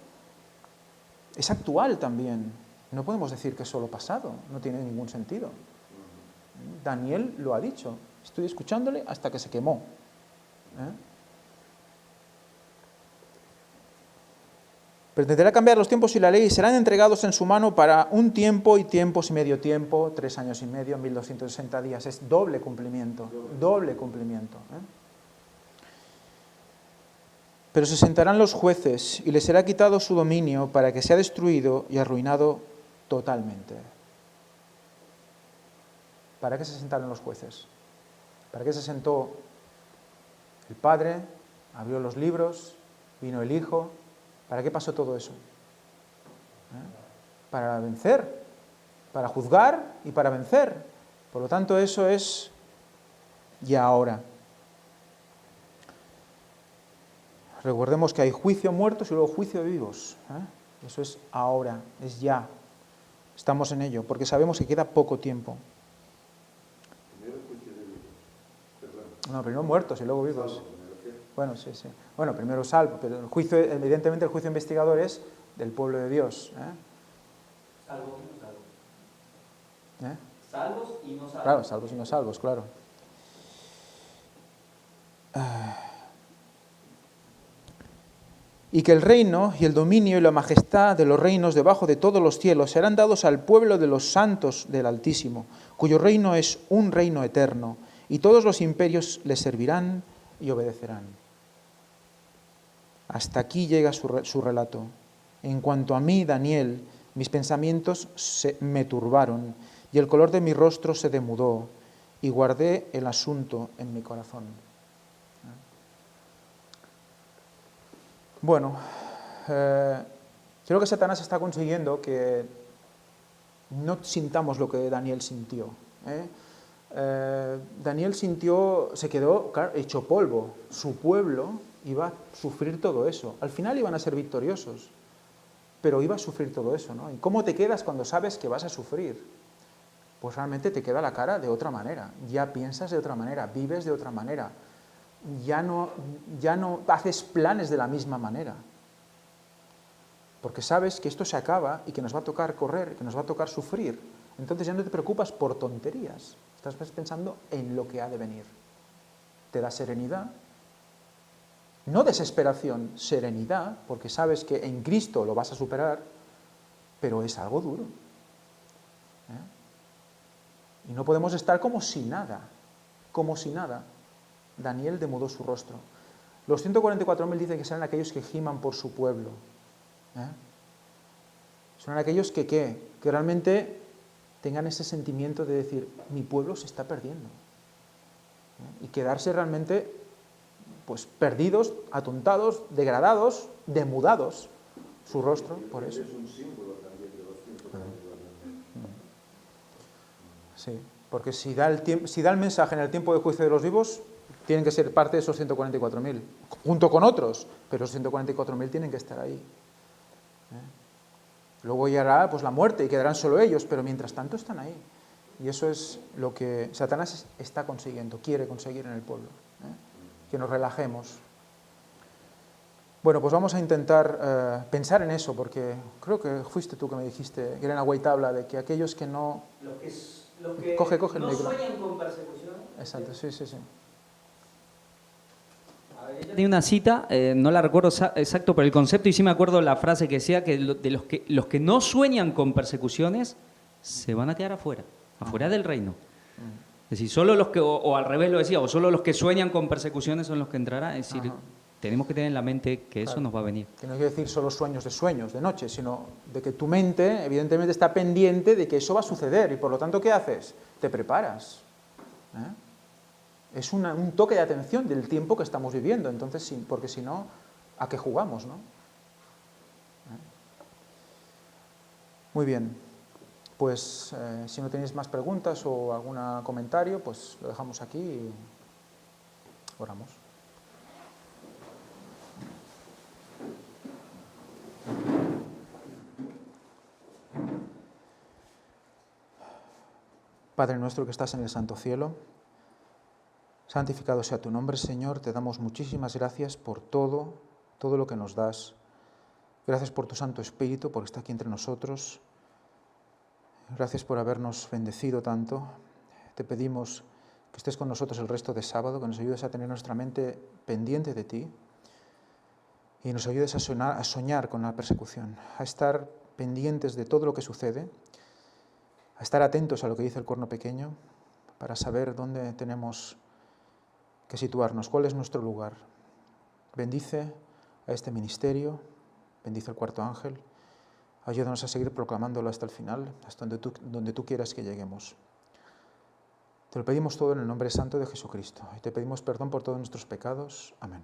es actual también. No podemos decir que es solo pasado, no tiene ningún sentido. Daniel lo ha dicho, estoy escuchándole hasta que se quemó. Pretenderá cambiar los tiempos y la ley y serán entregados en su mano para un tiempo y tiempos y medio tiempo, 3 años y medio, 1260 días. Es doble cumplimiento, doble cumplimiento. Pero se sentarán los jueces y les será quitado su dominio para que sea destruido y arruinado totalmente. ¿Para qué se sentaron los jueces? ¿Para qué se sentó el Padre? Abrió los libros, vino el Hijo. ¿Para qué pasó todo eso? Para vencer, para juzgar y para vencer. Por lo tanto, eso es ya ahora. Recordemos que hay juicio a muertos y luego juicio a vivos. Eso es ahora, es ya. Estamos en ello, porque sabemos que queda poco tiempo. No, primero muertos y luego vivos. Bueno, sí. Bueno, primero salvo, pero el juicio, evidentemente el juicio investigador es del pueblo de Dios. Salvos y no salvos. Salvos y no salvos. Claro, salvos y no salvos, claro. Y que el reino y el dominio y la majestad de los reinos debajo de todos los cielos serán dados al pueblo de los santos del Altísimo, cuyo reino es un reino eterno, y todos los imperios le servirán y obedecerán. Hasta aquí llega su relato. En cuanto a mí, Daniel, mis pensamientos me turbaron, y el color de mi rostro se demudó, y guardé el asunto en mi corazón. Bueno, creo que Satanás está consiguiendo que no sintamos lo que Daniel sintió. Daniel sintió, se quedó hecho polvo. Su pueblo iba a sufrir todo eso. Al final iban a ser victoriosos, pero iba a sufrir todo eso, ¿no? ¿Y cómo te quedas cuando sabes que vas a sufrir? Pues realmente te queda la cara de otra manera. Ya piensas de otra manera, vives de otra manera. Ya no haces planes de la misma manera. Porque sabes que esto se acaba y que nos va a tocar correr, que nos va a tocar sufrir. Entonces ya no te preocupas por tonterías, estás pensando en lo que ha de venir. Te da serenidad, no desesperación, serenidad, porque sabes que en Cristo lo vas a superar, pero es algo duro. Y no podemos estar como si nada, como si nada. Daniel demudó su rostro. Los 144.000 dicen que serán aquellos que giman por su pueblo. Son aquellos que realmente tengan ese sentimiento de decir, mi pueblo se está perdiendo. Y quedarse realmente pues perdidos, atontados, degradados, demudados su rostro por eso. Es un símbolo también de los 144.000. Sí, porque si da el mensaje en el tiempo de juicio de los vivos, tienen que ser parte de esos 144.000, junto con otros, pero esos 144.000 tienen que estar ahí. Luego llegará pues la muerte y quedarán solo ellos, pero mientras tanto están ahí. Y eso es lo que Satanás está consiguiendo, quiere conseguir en el pueblo. Que nos relajemos. Bueno, pues vamos a intentar pensar en eso, porque creo que fuiste tú que me dijiste, Irene Guaitabla, de que aquellos que no... Los que Coge el no micro. sueñan con persecución. Exacto, sí. Tenía una cita, no la recuerdo exacto por el concepto, y sí me acuerdo la frase que decía que los que no sueñan con persecuciones se van a quedar afuera del reino. Es decir, solo los que, o al revés lo decía, o solo los que sueñan con persecuciones son los que entrarán. Es decir, tenemos que tener en la mente que eso nos va a venir. Que no quiere decir solo sueños, de noche, sino de que tu mente, evidentemente, está pendiente de que eso va a suceder, y por lo tanto, ¿qué haces? Te preparas. Es un toque de atención del tiempo que estamos viviendo, entonces, porque si no, ¿a qué jugamos, no? Muy bien, pues si no tenéis más preguntas o algún comentario, pues lo dejamos aquí y oramos. Padre nuestro que estás en el santo cielo, santificado sea tu nombre, Señor. Te damos muchísimas gracias por todo lo que nos das. Gracias por tu Santo Espíritu, porque está aquí entre nosotros. Gracias por habernos bendecido tanto. Te pedimos que estés con nosotros el resto de sábado, que nos ayudes a tener nuestra mente pendiente de ti y nos ayudes a soñar con la persecución, a estar pendientes de todo lo que sucede, a estar atentos a lo que dice el cuerno pequeño, para saber dónde tenemos que situarnos, cuál es nuestro lugar. Bendice a este ministerio, bendice al cuarto ángel, ayúdanos a seguir proclamándolo hasta el final, hasta donde tú quieras que lleguemos. Te lo pedimos todo en el nombre santo de Jesucristo y te pedimos perdón por todos nuestros pecados. Amén.